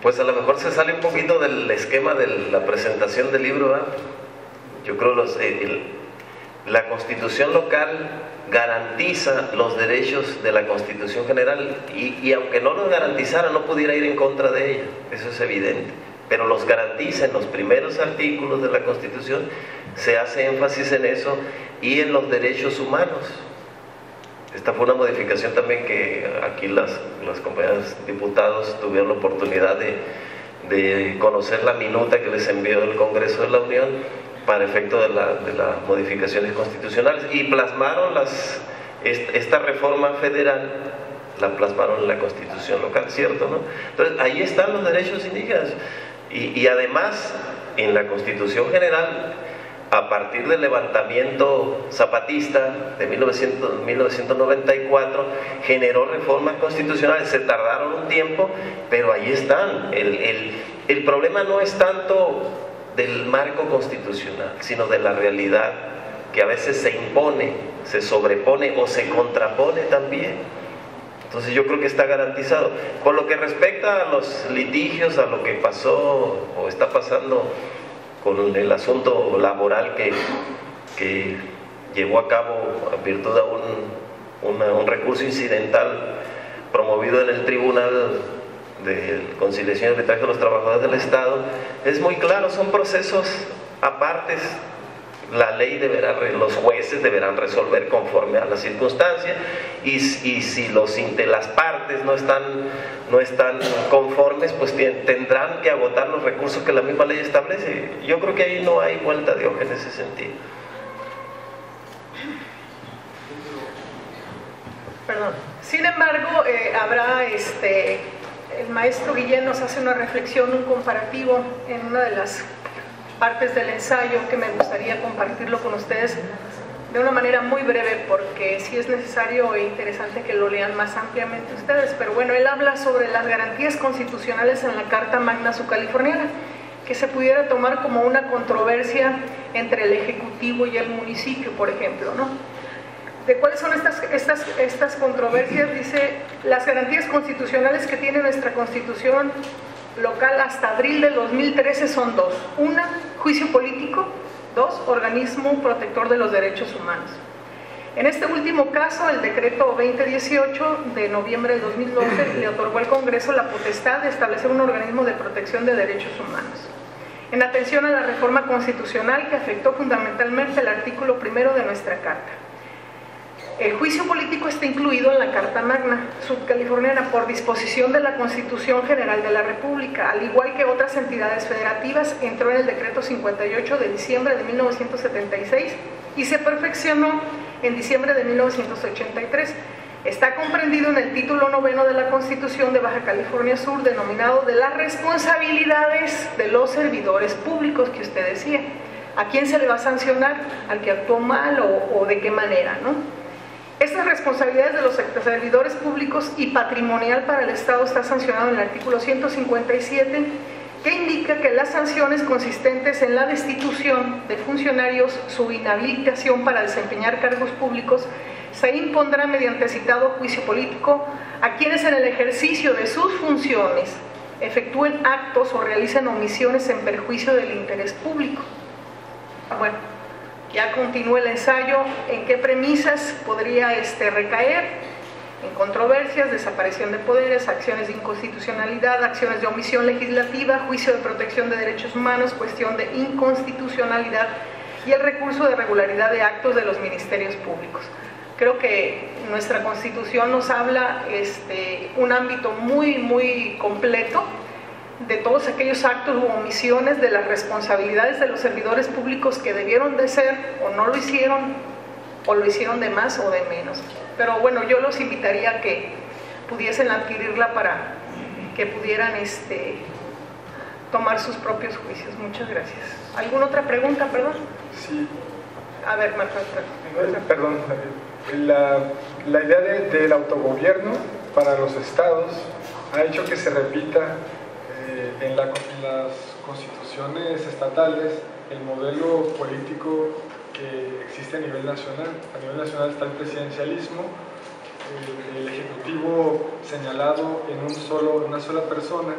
Pues a lo mejor se sale un poquito del esquema de la presentación del libro, ¿verdad? Yo creo la Constitución local garantiza los derechos de la Constitución general y aunque no los garantizara no pudiera ir en contra de ella, eso es evidente, pero los garantiza en los primeros artículos de la Constitución, se hace énfasis en eso y en los derechos humanos. Esta fue una modificación también que aquí las compañeras diputados tuvieron la oportunidad de conocer la minuta que les envió el Congreso de la Unión para efecto de las modificaciones constitucionales y plasmaron esta reforma federal, la plasmaron en la Constitución local, ¿cierto? ¿No? Entonces ahí están los derechos indígenas y además en la Constitución general, a partir del levantamiento zapatista de 1994, generó reformas constitucionales, se tardaron un tiempo, pero ahí están. El problema no es tanto del marco constitucional, sino de la realidad, que a veces se impone, se sobrepone o se contrapone también. Entonces yo creo que está garantizado. Por lo que respecta a los litigios, a lo que pasó o está pasando con el asunto laboral que llevó a cabo en virtud de un recurso incidental promovido en el Tribunal de Conciliación y Arbitraje de los Trabajadores del Estado, es muy claro, son procesos apartes. La ley los jueces deberán resolver conforme a las circunstancias y si las partes no están conformes, pues tendrán que agotar los recursos que la misma ley establece. Yo creo que ahí no hay vuelta de hoja en ese sentido. Perdón. Sin embargo, el maestro Guillén nos hace una reflexión, un comparativo en una de las partes del ensayo que me gustaría compartirlo con ustedes de una manera muy breve, porque sí es necesario e interesante que lo lean más ampliamente ustedes. Pero bueno, él habla sobre las garantías constitucionales en la Carta Magna Subcaliforniana, que se pudiera tomar como una controversia entre el Ejecutivo y el municipio, por ejemplo, ¿no? ¿De cuáles son estas controversias? Dice, las garantías constitucionales que tiene nuestra Constitución local hasta abril del 2013 son dos. Una, juicio político. Dos, organismo protector de los derechos humanos. En este último caso, el decreto 2018 de noviembre del 2012 le otorgó al Congreso la potestad de establecer un organismo de protección de derechos humanos. En atención a la reforma constitucional que afectó fundamentalmente el artículo 1 de nuestra Carta. El juicio político está incluido en la Carta Magna Subcaliforniana por disposición de la Constitución General de la República, al igual que otras entidades federativas. Entró en el decreto 58 de diciembre de 1976 y se perfeccionó en diciembre de 1983. Está comprendido en el título 9 de la Constitución de Baja California Sur, denominado de las responsabilidades de los servidores públicos, que usted decía. ¿A quién se le va a sancionar? ¿Al que actuó mal o de qué manera, no? Estas responsabilidades de los servidores públicos y patrimonial para el Estado está sancionado en el artículo 157, que indica que las sanciones consistentes en la destitución de funcionarios, su inhabilitación para desempeñar cargos públicos, se impondrá mediante citado juicio político a quienes en el ejercicio de sus funciones efectúen actos o realicen omisiones en perjuicio del interés público. Bueno, Ya continúa el ensayo en qué premisas podría recaer: en controversias, desaparición de poderes, acciones de inconstitucionalidad, acciones de omisión legislativa, juicio de protección de derechos humanos, cuestión de inconstitucionalidad y el recurso de regularidad de actos de los ministerios públicos. Creo que nuestra Constitución nos habla un ámbito muy completo de todos aquellos actos u omisiones, de las responsabilidades de los servidores públicos que debieron de ser o no lo hicieron, o lo hicieron de más o de menos. Pero bueno, yo los invitaría a que pudiesen adquirirla para que pudieran tomar sus propios juicios. Muchas gracias. ¿Alguna otra pregunta, perdón? Sí. A ver, Marta. Perdón, la idea del autogobierno para los estados ha hecho que se repita en las constituciones estatales el modelo político que existe a nivel nacional. A nivel nacional está el presidencialismo, el ejecutivo señalado en una sola persona.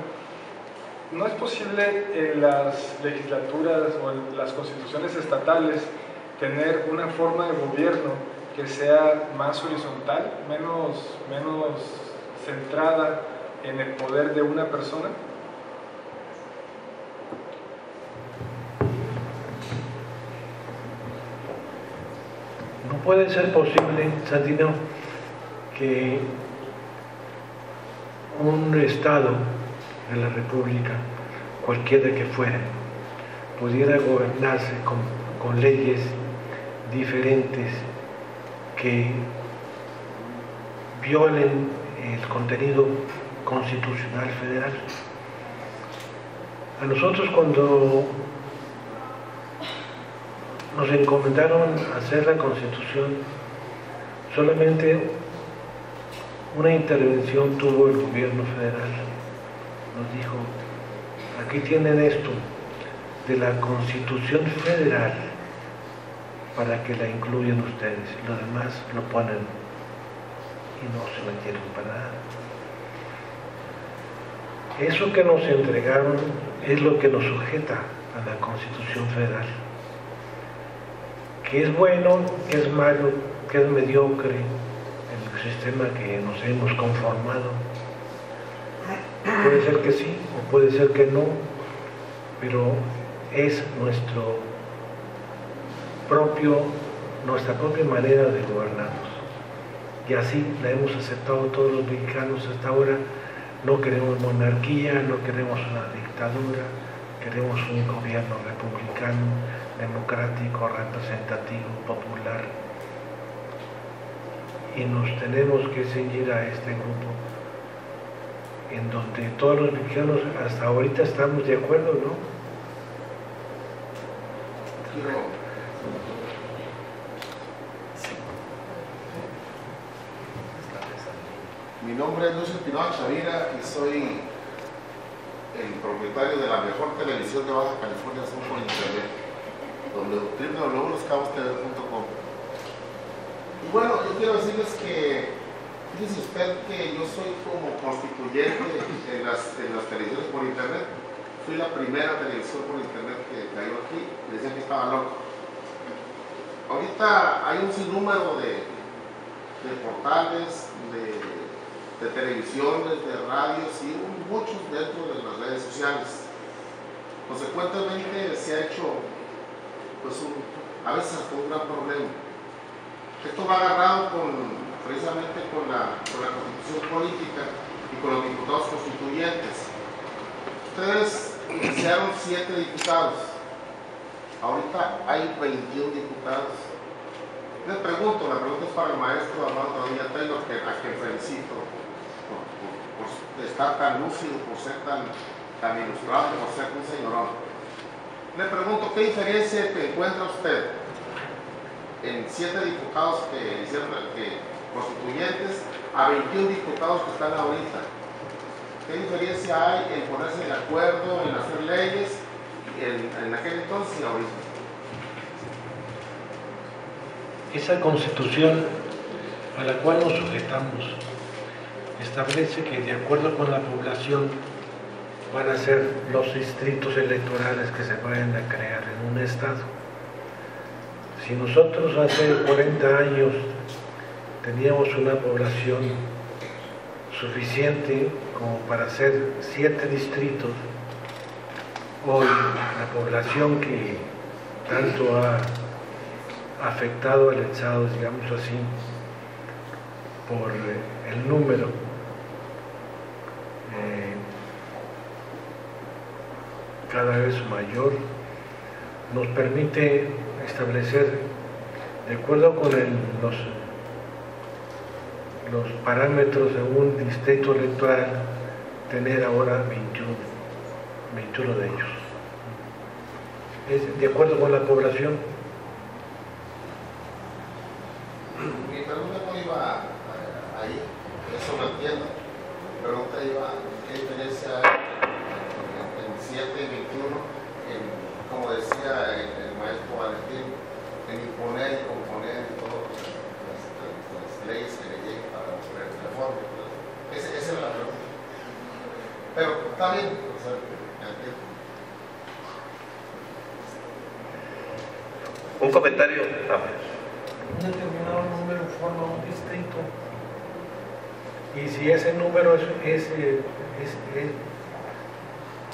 ¿No es posible en las legislaturas o en las constituciones estatales tener una forma de gobierno que sea más horizontal, menos centrada en el poder de una persona? No puede ser posible, Sandino, que un Estado de la República, cualquiera que fuera, pudiera gobernarse con leyes diferentes que violen el contenido constitucional federal. A nosotros, cuando nos encomendaron hacer la Constitución, solamente una intervención tuvo el gobierno federal. Nos dijo: aquí tienen esto de la Constitución federal para que la incluyan ustedes, lo demás lo ponen, y no se metieron para nada. Eso que nos entregaron es lo que nos sujeta a la Constitución federal. Que es bueno, que es malo, que es mediocre el sistema que nos hemos conformado. Puede ser que sí o puede ser que no, pero es nuestra propia manera de gobernarnos. Y así la hemos aceptado todos los mexicanos hasta ahora. No queremos monarquía, no queremos una dictadura, queremos un gobierno republicano, democrático, representativo, popular. Y nos tenemos que ceñir a este grupo en donde todos los mexicanos hasta ahorita estamos de acuerdo, ¿no? Mi nombre es Luis Espinosa Chavira y soy el propietario de la mejor televisión de Baja California Sur por internet, www.loscabostv.com. Y bueno, yo quiero decirles que, fíjese usted que yo soy como constituyente en las televisiones por internet. Fui la primera televisión por internet que cayó aquí, me decían que estaba loco. Ahorita hay un sinnúmero de portales, de televisiones, de radios y muchos dentro de las redes sociales. Consecuentemente se ha hecho a veces hasta un gran problema. Esto va agarrado precisamente con la Constitución política y con los diputados constituyentes. Ustedes iniciaron 7 diputados, ahorita hay 21 diputados. Les pregunto, la pregunta es para el maestro Armando Padilla Taylor, a quien felicito por estar tan lúcido, por ser tan ilustrado, por ser un señorón. Le pregunto, ¿qué diferencia encuentra usted en 7 diputados que hicieron constituyentes a 21 diputados que están ahorita? ¿Qué diferencia hay en ponerse de acuerdo, en hacer leyes en aquel entonces y ahorita? Esa Constitución a la cual nos sujetamos establece que, de acuerdo con la población, van a ser los distritos electorales que se vayan a crear en un estado. Si nosotros hace 40 años teníamos una población suficiente como para hacer 7 distritos, hoy la población que tanto ha afectado al Estado, digamos así, por el número, cada vez mayor, nos permite establecer, de acuerdo con los parámetros de un distrito electoral, tener ahora 21 de ellos. Es de acuerdo con la población. Mi pregunta no iba ahí, eso lo entiendo. Mi pregunta iba, ¿qué diferencia hay en 7 y 21, como decía el maestro Valentín, en imponer y componer todas las leyes que le lleguen para la reforma? Esa es la pregunta. Pero está bien, o sea, entiendo. Un comentario. Un determinado número forma un distrito, y si ese número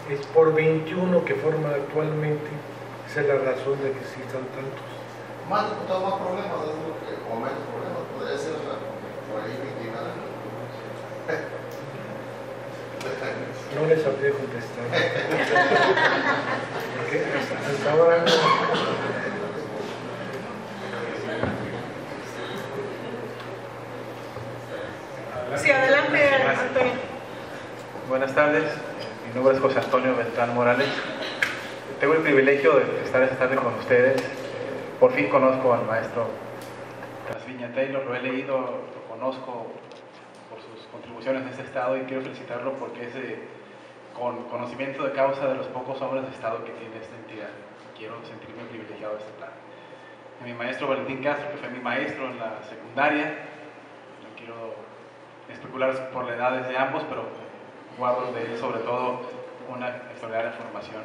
es por 21 que forma actualmente, esa es la razón de que existan tantos. Más diputados, más problemas, es lo que, o menos problemas, podría ser por ahí 29. No les sabría contestar. Porque hasta ahora no. Sí, adelante, Antonio. Buenas tardes, mi nombre es José Antonio Beltrán Morales. Tengo el privilegio de estar esta tarde con ustedes. Por fin conozco al maestro Trasviña Taylor, lo he leído, lo conozco por sus contribuciones en este estado y quiero felicitarlo porque es con conocimiento de causa de los pocos hombres de estado que tiene esta entidad. Quiero sentirme privilegiado de este plan. A mi maestro Valentín Castro, que fue mi maestro en la secundaria, no quiero especular por la edad de ambos, pero guardo de él sobre todo una extraordinaria formación.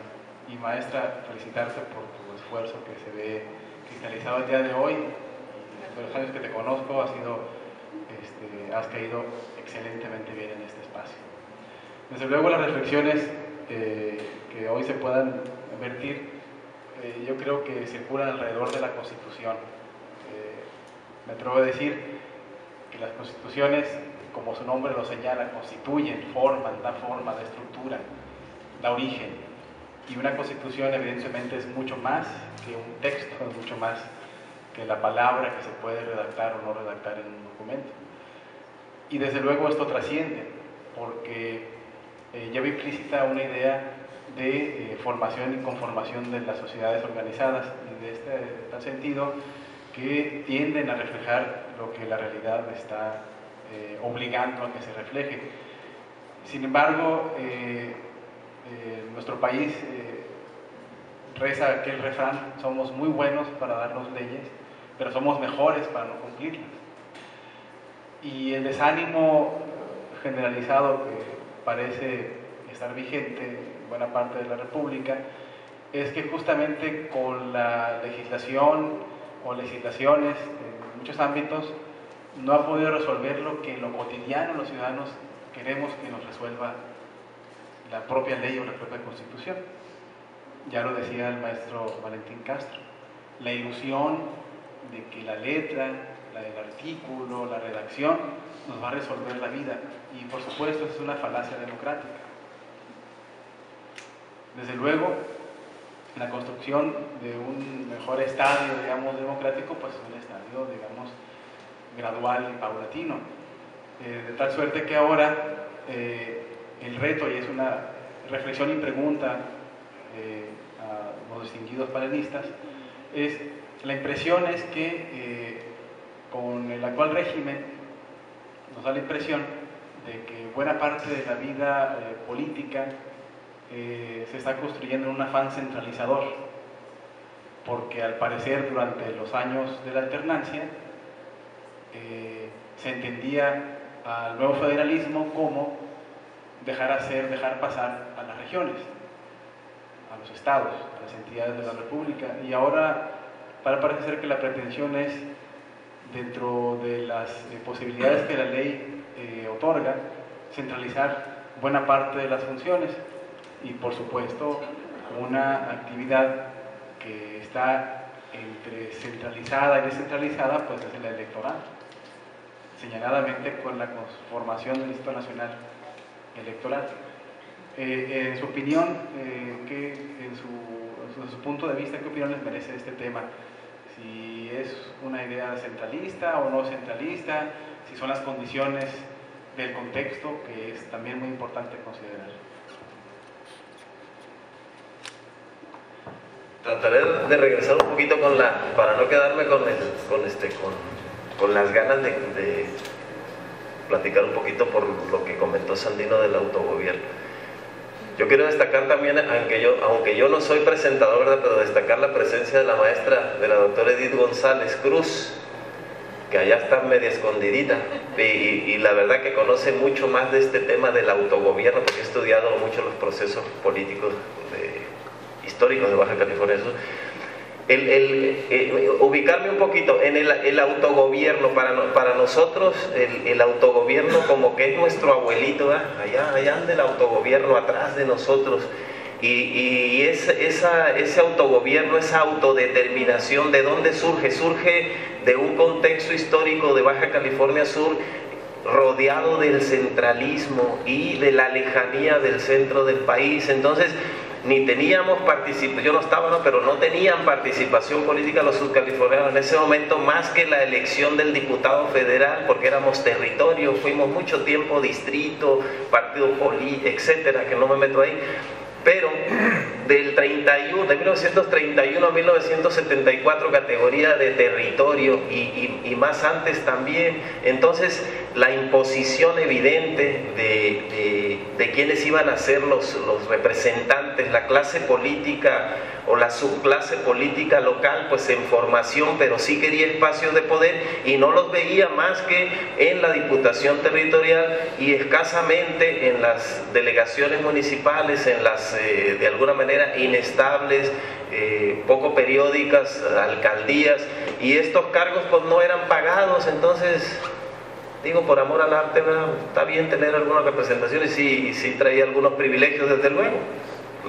Y maestra, felicitarte por tu esfuerzo que se ve cristalizado el día de hoy. De los años que te conozco has caído excelentemente bien en este espacio. Desde luego las reflexiones que hoy se puedan vertir, yo creo que circulan alrededor de la Constitución. Me atrevo a decir que las constituciones, como su nombre lo señala, constituyen, forman, dan forma, da estructura, da origen. Y una constitución evidentemente es mucho más que un texto, es mucho más que la palabra que se puede redactar o no redactar en un documento. Y desde luego esto trasciende, porque lleva implícita una idea de formación y conformación de las sociedades organizadas, y de este tal sentido que tienden a reflejar lo que la realidad está obligando a que se refleje. Sin embargo, nuestro país reza aquel refrán: somos muy buenos para darnos leyes, pero somos mejores para no cumplirlas. Y el desánimo generalizado que parece estar vigente en buena parte de la República es que justamente con la legislación o legislaciones en muchos ámbitos no ha podido resolver lo que en lo cotidiano los ciudadanos queremos que nos resuelva la propia ley o la propia Constitución. Ya lo decía el maestro Valentín Castro, la ilusión de que la letra, el artículo, la redacción nos va a resolver la vida, y por supuesto es una falacia democrática. Desde luego, la construcción de un mejor estadio, digamos, democrático, pues es un estadio, digamos, gradual y paulatino, de tal suerte que ahora el reto, y es una reflexión y pregunta a los distinguidos panelistas, es: la impresión es que con el actual régimen nos da la impresión de que buena parte de la vida política se está construyendo en un afán centralizador, porque al parecer durante los años de la alternancia se entendía al nuevo federalismo como dejar pasar a las regiones, a los estados, a las entidades de la República, y ahora parece ser que la pretensión es, dentro de las posibilidades que la ley otorga, centralizar buena parte de las funciones y, por supuesto, una actividad que está entre centralizada y descentralizada, pues es la electoral, señaladamente con la conformación del Instituto Nacional Electoral. En su opinión, en su punto de vista, ¿qué opinión les merece este tema? Si es una idea centralista o no centralista, si son las condiciones del contexto, que es también muy importante considerar. Trataré de regresar un poquito para no quedarme con las ganas de platicar un poquito por lo que comentó Sandino del autogobierno. Yo quiero destacar también, aunque yo no soy presentador, ¿verdad?, pero destacar la presencia de la maestra, de la doctora Edith González Cruz, que allá está media escondidita, y la verdad que conoce mucho más de este tema del autogobierno, porque he estudiado mucho los procesos políticos históricos de Baja California Sur. Ubicarme un poquito en el autogobierno. Para nosotros el autogobierno como que es nuestro abuelito, ¿verdad? Allá anda el autogobierno atrás de nosotros, y ese autogobierno, esa autodeterminación, ¿de dónde surge? Surge de un contexto histórico de Baja California Sur rodeado del centralismo y de la lejanía del centro del país. Entonces ni teníamos participación, yo no estaba, ¿no?, pero no tenían participación política los subcalifornianos en ese momento, más que la elección del diputado federal, porque éramos territorio, fuimos mucho tiempo distrito, partido político, etcétera, que no me meto ahí. Pero de 1931 a 1974 categoría de territorio, y más antes también. Entonces la imposición evidente de quiénes iban a ser los representantes, la clase política o la subclase política local, pues en formación, pero sí quería espacios de poder, y no los veía más que en la diputación territorial y escasamente en las delegaciones municipales, en las de alguna manera inestables, poco periódicas, alcaldías, y estos cargos pues no eran pagados. Entonces digo, por amor al arte, ¿verdad?, está bien tener algunas representaciones, y sí traía algunos privilegios, desde luego.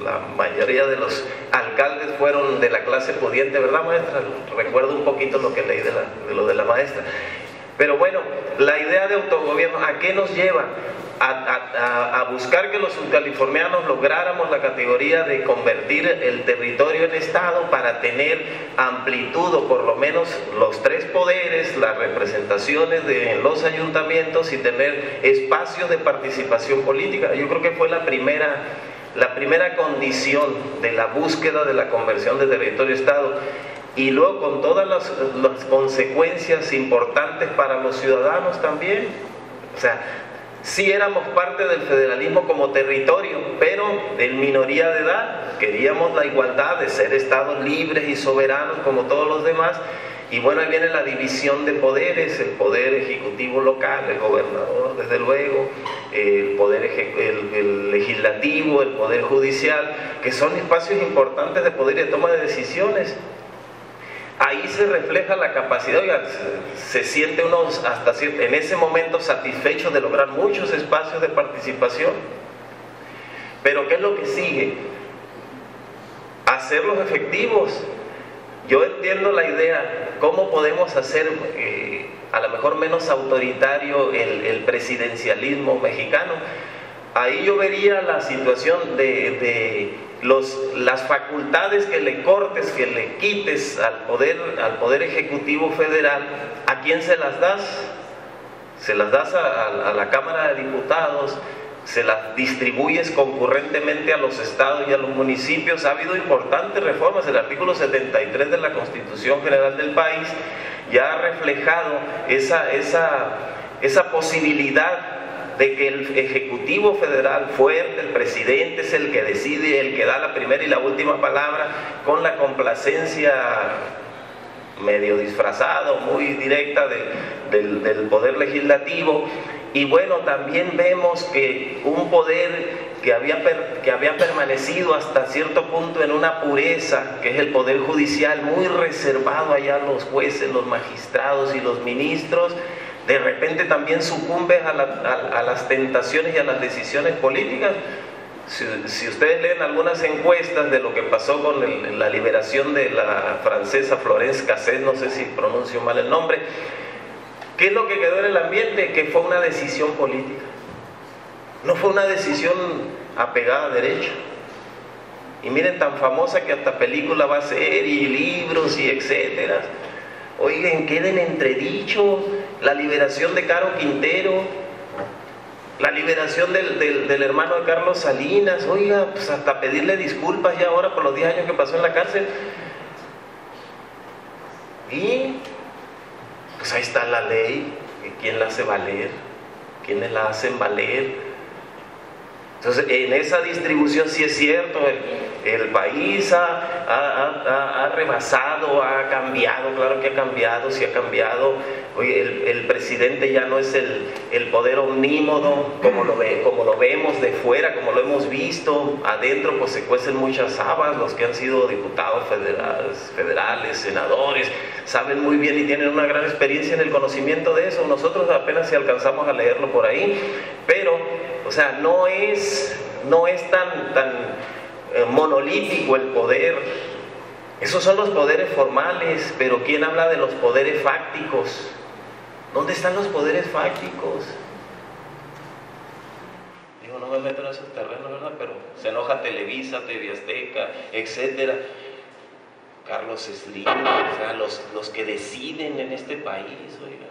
La mayoría de los alcaldes fueron de la clase pudiente, ¿verdad, maestra? Recuerdo un poquito lo que leí de lo de la maestra. Pero bueno, la idea de autogobierno, ¿a qué nos lleva? A buscar que los subcalifornianos lográramos la categoría de convertir el territorio en estado, para tener amplitud, o por lo menos los tres poderes, las representaciones en los ayuntamientos, y tener espacios de participación política. Yo creo que fue la primera condición de la búsqueda de la conversión de territorio a estado, y luego con todas las consecuencias importantes para los ciudadanos también. O sea, sí éramos parte del federalismo como territorio, pero en minoría de edad. Queríamos la igualdad de ser estados libres y soberanos como todos los demás. Y bueno, ahí viene la división de poderes: el poder ejecutivo local, el gobernador, desde luego, el legislativo, el poder judicial, que son espacios importantes de poder y de toma de decisiones. Ahí se refleja la capacidad, oiga, se siente uno hasta en ese momento satisfecho de lograr muchos espacios de participación. Pero ¿qué es lo que sigue? Hacerlos efectivos. Yo entiendo la idea, ¿cómo podemos hacer a lo mejor menos autoritario el presidencialismo mexicano? Ahí yo vería la situación de las facultades que le cortes, que le quites al poder ejecutivo federal. ¿A quién se las das? Se las das a la Cámara de Diputados, se las distribuyes concurrentemente a los estados y a los municipios. Ha habido importantes reformas. El artículo 73 de la Constitución General del país ya ha reflejado esa posibilidad de que el Ejecutivo Federal fuerte, el presidente, es el que decide, el que da la primera y la última palabra, con la complacencia medio disfrazada o muy directa del poder legislativo. Y bueno, también vemos que un poder que había permanecido hasta cierto punto en una pureza, que es el poder judicial, muy reservado allá a los jueces, los magistrados y los ministros, de repente también sucumbes a las tentaciones y a las decisiones políticas. Si ustedes leen algunas encuestas de lo que pasó con la liberación de la francesa Florence Cassés, no sé si pronuncio mal el nombre, ¿qué es lo que quedó en el ambiente? Que fue una decisión política. No fue una decisión apegada a derecho. Y miren, tan famosa que hasta película va a ser, y libros, y etcétera. Oigan, queda en entredicho la liberación de Caro Quintero, la liberación del hermano de Carlos Salinas. Oiga, pues hasta pedirle disculpas ya ahora por los 10 años que pasó en la cárcel. Y pues ahí está la ley, ¿quién la hace valer? ¿Quiénes la hacen valer? Entonces, en esa distribución sí es cierto, el país ha rebasado, ha cambiado, claro que ha cambiado, sí ha cambiado. Oye, el presidente ya no es el poder omnímodo como lo vemos de fuera, como lo hemos visto. Adentro pues se cuecen muchas habas. Los que han sido diputados federales, senadores, saben muy bien y tienen una gran experiencia en el conocimiento de eso. Nosotros apenas si alcanzamos a leerlo por ahí, pero, o sea, no es tan monolítico el poder. Esos son los poderes formales, pero ¿quién habla de los poderes fácticos? ¿Dónde están los poderes fácticos? Digo, no me meto en esos terrenos, ¿verdad? Pero se enoja Televisa, TV Azteca, etcétera. Carlos Slim, o sea, los que deciden en este país, oiga.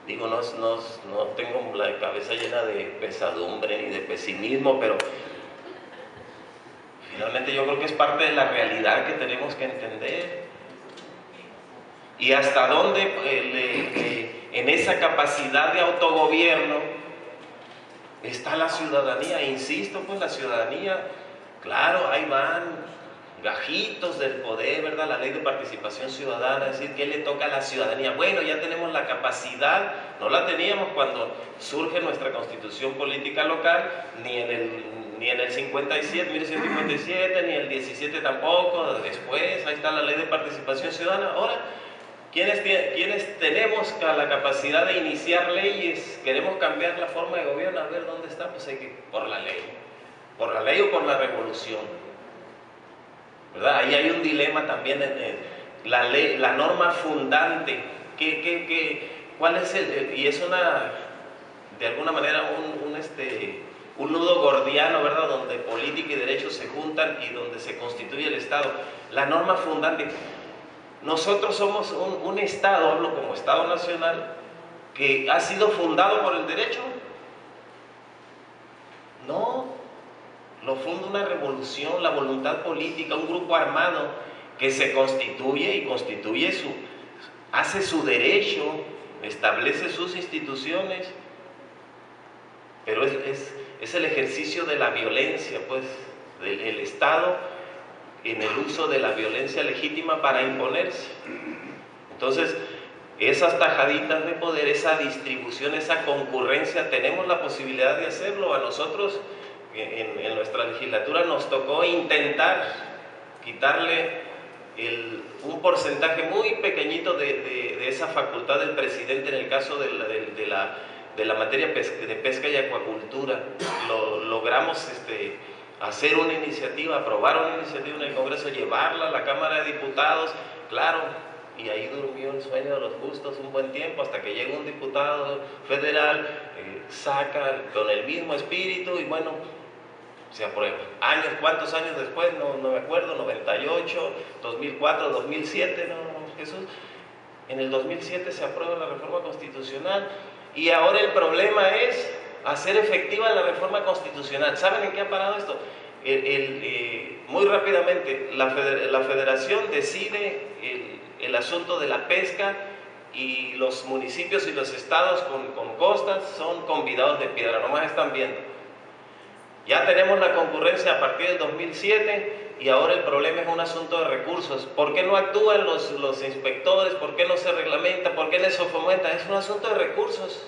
Digo, no tengo la cabeza llena de pesadumbre ni de pesimismo, pero finalmente yo creo que es parte de la realidad que tenemos que entender. Y hasta dónde en esa capacidad de autogobierno está la ciudadanía. Insisto, pues la ciudadanía, claro, ahí van gajitos del poder, ¿verdad? La ley de participación ciudadana, es decir, ¿qué le toca a la ciudadanía? Bueno, ya tenemos la capacidad, no la teníamos cuando surge nuestra constitución política local, ni en el 57, 1957, ni el 17 tampoco, después, ahí está la ley de participación ciudadana. Ahora, ¿quiénes tenemos la capacidad de iniciar leyes? Queremos cambiar la forma de gobierno, a ver dónde está, pues hay que, por la ley o por la revolución. ¿Verdad? Ahí hay un dilema también en la norma fundante. ¿Cuál es y es de alguna manera un nudo gordiano, ¿verdad? Donde política y derecho se juntan y donde se constituye el Estado. La norma fundante. Nosotros somos un Estado, hablo como Estado nacional, que ha sido fundado por el derecho. No. Lo funda una revolución, la voluntad política, un grupo armado que se constituye y hace su derecho, establece sus instituciones, pero es el ejercicio de la violencia, pues, del Estado en el uso de la violencia legítima para imponerse. Entonces, esas tajaditas de poder, esa distribución, esa concurrencia, tenemos la posibilidad de hacerlo. A nosotros en nuestra legislatura nos tocó intentar quitarle un porcentaje muy pequeñito de esa facultad del presidente en el caso de la materia de pesca y acuacultura. Logramos hacer una iniciativa, aprobar una iniciativa en el Congreso, llevarla a la Cámara de Diputados, claro, y ahí durmió el sueño de los justos un buen tiempo, hasta que llega un diputado federal, saca con el mismo espíritu y bueno, se aprueba. ¿Cuántos años después? No me acuerdo, 98, 2004, 2007, Jesús. En el 2007 se aprueba la reforma constitucional y ahora el problema es hacer efectiva la reforma constitucional. ¿Saben en qué ha parado esto? Muy rápidamente, la federación decide el asunto de la pesca y los municipios y los estados con costas son convidados de piedra, nomás están viendo. Ya tenemos la concurrencia a partir del 2007 y ahora el problema es un asunto de recursos. ¿Por qué no actúan los inspectores? ¿Por qué no se reglamenta? ¿Por qué no se fomenta? Es un asunto de recursos.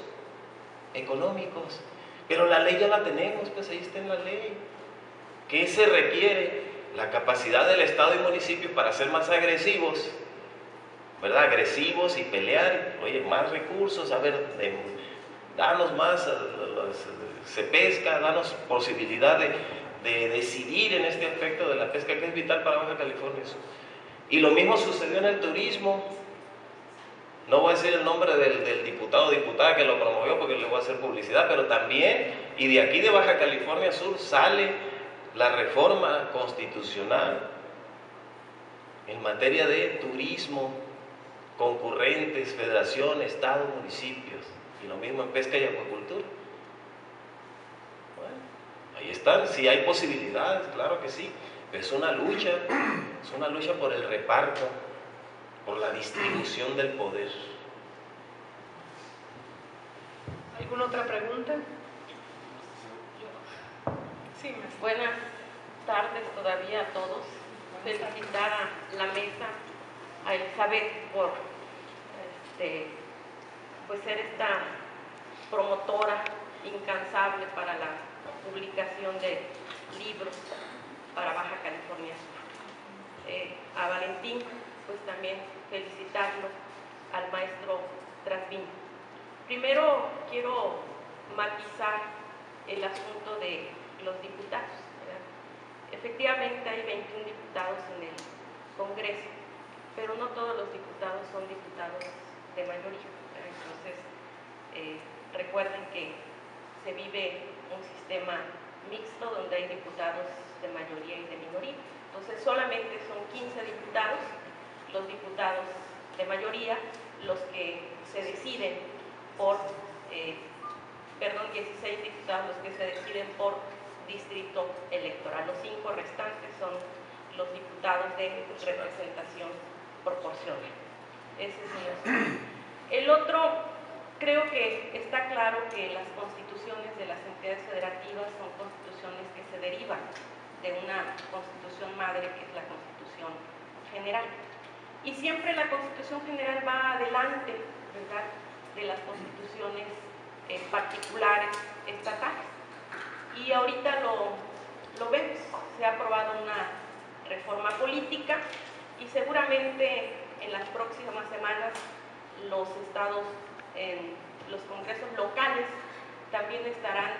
económicos. Pero la ley ya la tenemos, pues ahí está en la ley. ¿Qué se requiere? La capacidad del Estado y municipio para ser más agresivos, ¿verdad? Agresivos y pelear, oye, más recursos, a ver, danos más, se pesca, danos posibilidad de decidir en este aspecto de la pesca que es vital para Baja California Sur. Y lo mismo sucedió en el turismo. No voy a decir el nombre del diputado o diputada que lo promovió porque le voy a hacer publicidad, pero también, y de aquí de Baja California Sur sale la reforma constitucional en materia de turismo, concurrentes, federación, estado, municipios, y lo mismo en pesca y acuacultura. Bueno, ahí están, si hay posibilidades, claro que sí, pero es una lucha por el reparto, por la distribución del poder. ¿Alguna otra pregunta? Sí, buenas tardes todavía a todos. Felicitar a la mesa, a Elizabeth por pues ser esta promotora incansable para la publicación de libros para Baja California Sur. A Valentín, pues también felicitarlo, al maestro Trasviña. Primero quiero matizar el asunto de los diputados, ¿verdad? Efectivamente hay 21 diputados en el Congreso, pero no todos los diputados son diputados de mayoría, ¿verdad? Entonces, recuerden que se vive un sistema mixto donde hay diputados de mayoría y de minoría. Entonces, solamente son 15 diputados, los diputados de mayoría, los que se deciden por, 16 diputados los que se deciden por distrito electoral. Los 5 restantes son los diputados de representación proporcional. Ese es mi asunto. El otro, creo que está claro que las constituciones de las entidades federativas son constituciones que se derivan de una constitución madre que es la Constitución General. Y siempre la Constitución General va adelante, ¿verdad?, de las constituciones particulares estatales. Y ahorita lo vemos, se ha aprobado una reforma política y seguramente en las próximas semanas los estados, los congresos locales también estarán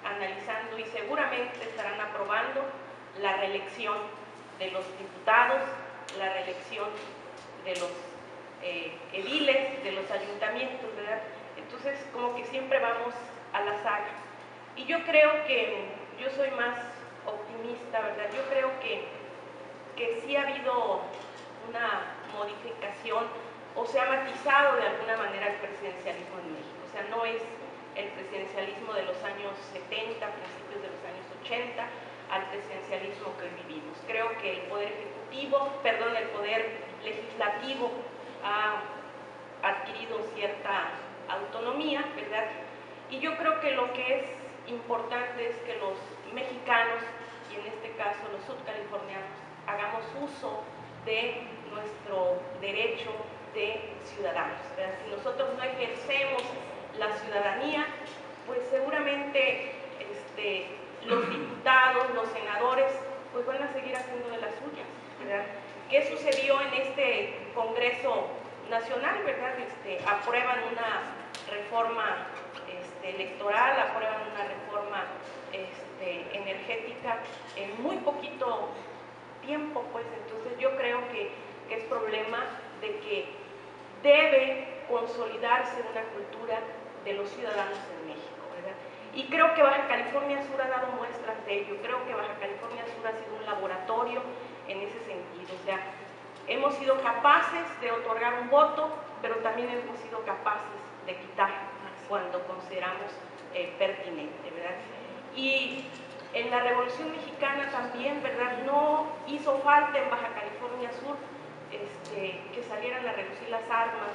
analizando y seguramente estarán aprobando la reelección de los diputados, la reelección de los ediles, de los ayuntamientos, ¿verdad? Entonces, como que siempre vamos a la saga. Y yo creo que, yo soy más optimista, ¿verdad? Yo creo que sí ha habido una modificación o se ha matizado de alguna manera el presidencialismo en México. O sea, no es el presidencialismo de los años 70, principios de los años 80, al presidencialismo que hoy vivimos. Creo que el poder legislativo ha adquirido cierta autonomía, ¿verdad? Y yo creo que lo que es importante es que los mexicanos, y en este caso los sudcalifornianos, hagamos uso de nuestro derecho de ciudadanos, ¿verdad? Si nosotros no ejercemos la ciudadanía, pues seguramente los diputados, los senadores, pues van a seguir haciendo de las suyas, ¿verdad? ¿Qué sucedió en este Congreso Nacional, verdad? Aprueban una reforma electoral, aprueban una reforma energética en muy poquito tiempo, pues entonces yo creo que es problema de que debe consolidarse una cultura de los ciudadanos en México, ¿verdad? Y creo que Baja California Sur ha dado muestras de ello. Creo que Baja California Sur ha sido un laboratorio en ese sentido. O sea, hemos sido capaces de otorgar un voto, pero también hemos sido capaces de quitar cuando consideramos pertinente, ¿verdad? Y en la Revolución Mexicana también, ¿verdad? No hizo falta en Baja California Sur que salieran a reducir las armas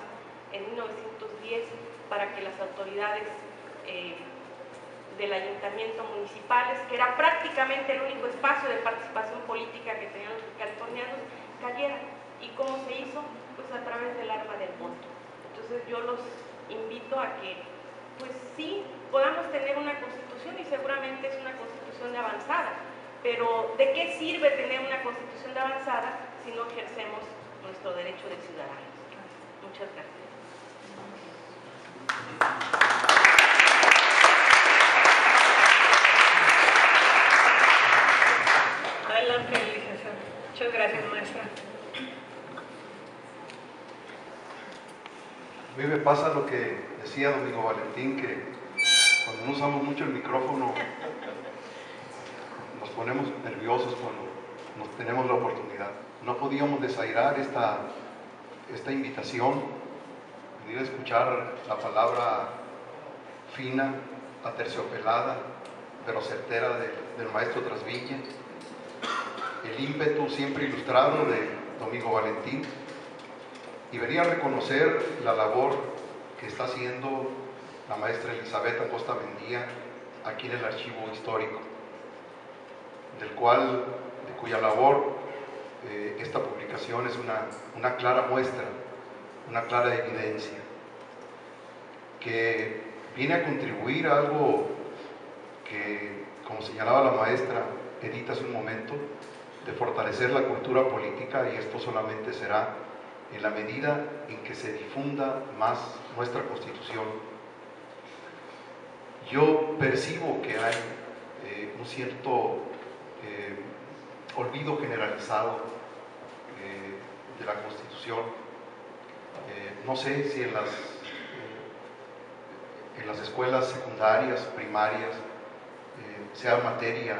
en 1910 para que las autoridades del ayuntamiento municipales, que era prácticamente el único espacio de participación política que tenían los californianos, cayeran. ¿Y cómo se hizo? Pues a través del arma del voto. Entonces yo los invito a que pues sí, podamos tener una constitución y seguramente es una constitución de avanzada, pero ¿de qué sirve tener una constitución de avanzada si no ejercemos nuestro derecho de ciudadanos? Muchas gracias. Adelante, licenciada. Muchas gracias, maestra. A mí me pasa lo que decía Domingo Valentín, que cuando no usamos mucho el micrófono nos ponemos nerviosos cuando nos tenemos la oportunidad. No podíamos desairar esta invitación, venir a escuchar la palabra fina, aterciopelada, pero certera del maestro Trasviña, el ímpetu siempre ilustrado de Domingo Valentín, y venir a reconocer la labor que está haciendo la maestra Elizabeth Acosta Mendía aquí en el Archivo Histórico, de cuya labor esta publicación es una clara muestra, una clara evidencia, que viene a contribuir a algo que, como señalaba la maestra Edith hace un momento, de fortalecer la cultura política, y esto solamente será en la medida en que se difunda más nuestra Constitución. Yo percibo que hay un cierto olvido generalizado de la Constitución. No sé si en las escuelas secundarias, primarias, sea materia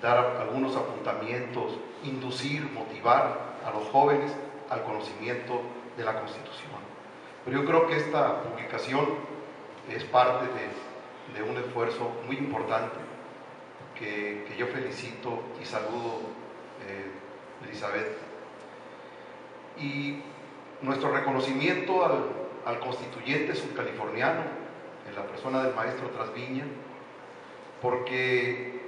dar algunos apuntamientos, inducir, motivar a los jóvenes al conocimiento de la Constitución. Pero yo creo que esta publicación es parte de un esfuerzo muy importante que yo felicito y saludo, Elizabeth. Y nuestro reconocimiento al constituyente subcaliforniano, en la persona del maestro Trasviña, porque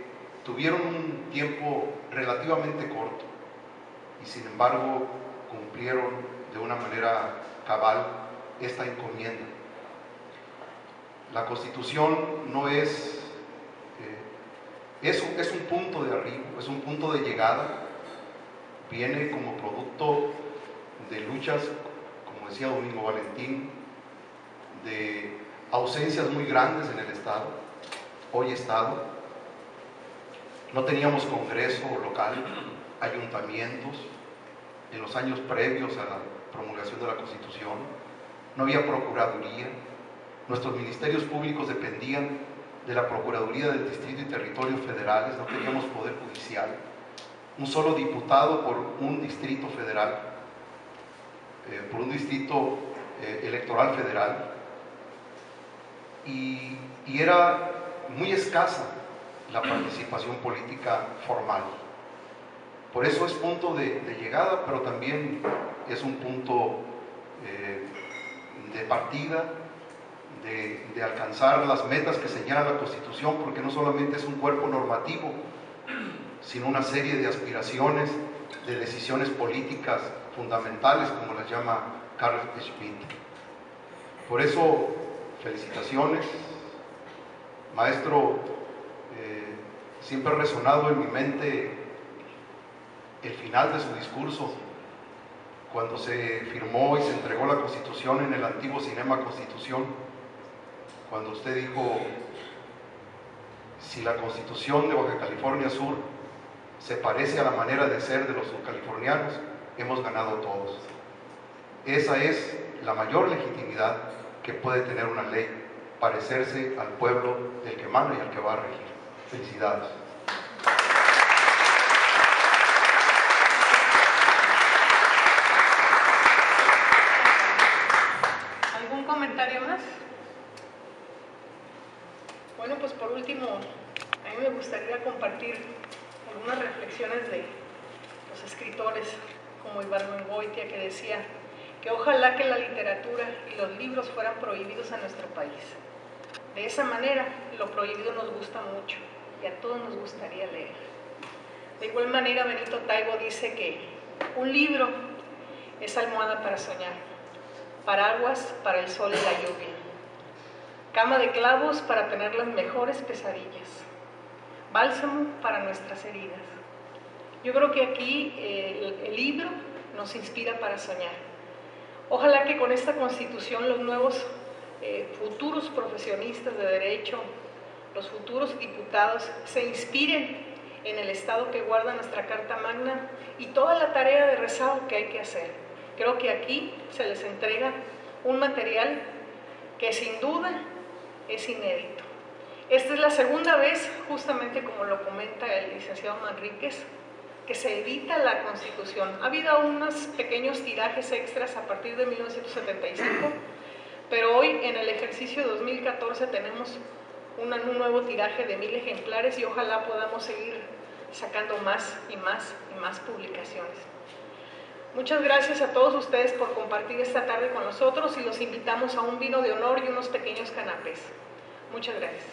tuvieron un tiempo relativamente corto y sin embargo cumplieron de una manera cabal esta encomienda. La Constitución no es un punto de arribo, es un punto de llegada, viene como producto de luchas, como decía Domingo Valentín, de ausencias muy grandes en el Estado. Hoy Estado, no teníamos Congreso local, ayuntamientos, en los años previos a la promulgación de la Constitución, no había Procuraduría, nuestros ministerios públicos dependían de la Procuraduría del Distrito y Territorios Federales, no teníamos Poder Judicial, un solo diputado por un distrito federal, por un distrito electoral federal, y era muy escasa la participación política formal. Por eso es punto de llegada, pero también es un punto de partida, de alcanzar las metas que señala la Constitución, porque no solamente es un cuerpo normativo, sino una serie de aspiraciones, de decisiones políticas fundamentales, como las llama Carl Schmitt. Por eso, felicitaciones, maestro. Siempre ha resonado en mi mente el final de su discurso, cuando se firmó y se entregó la Constitución en el antiguo Cinema Constitución, cuando usted dijo: si la Constitución de Baja California Sur se parece a la manera de ser de los subcalifornianos, hemos ganado todos. Esa es la mayor legitimidad que puede tener una ley, parecerse al pueblo del que manda y al que va a regir. Felicidades. ¿Algún comentario más? Bueno, pues por último, a mí me gustaría compartir algunas reflexiones de los escritores como Ibargüengoitia, que decía que ojalá que la literatura y los libros fueran prohibidos en nuestro país. De esa manera, lo prohibido nos gusta mucho y a todos nos gustaría leer. De igual manera, Benito Taibo dice que un libro es almohada para soñar, paraguas para el sol y la lluvia, cama de clavos para tener las mejores pesadillas, bálsamo para nuestras heridas. Yo creo que aquí el libro nos inspira para soñar. Ojalá que con esta Constitución los nuevos futuros profesionistas de derecho, los futuros diputados, se inspiren en el Estado que guarda nuestra Carta Magna y toda la tarea de rezado que hay que hacer. Creo que aquí se les entrega un material que sin duda es inédito. Esta es la segunda vez, justamente como lo comenta el licenciado Manríquez, que se edita la Constitución. Ha habido unos pequeños tirajes extras a partir de 1975, pero hoy en el ejercicio 2014 tenemos un nuevo tiraje de 1000 ejemplares y ojalá podamos seguir sacando más y más y más publicaciones. Muchas gracias a todos ustedes por compartir esta tarde con nosotros y los invitamos a un vino de honor y unos pequeños canapés. Muchas gracias.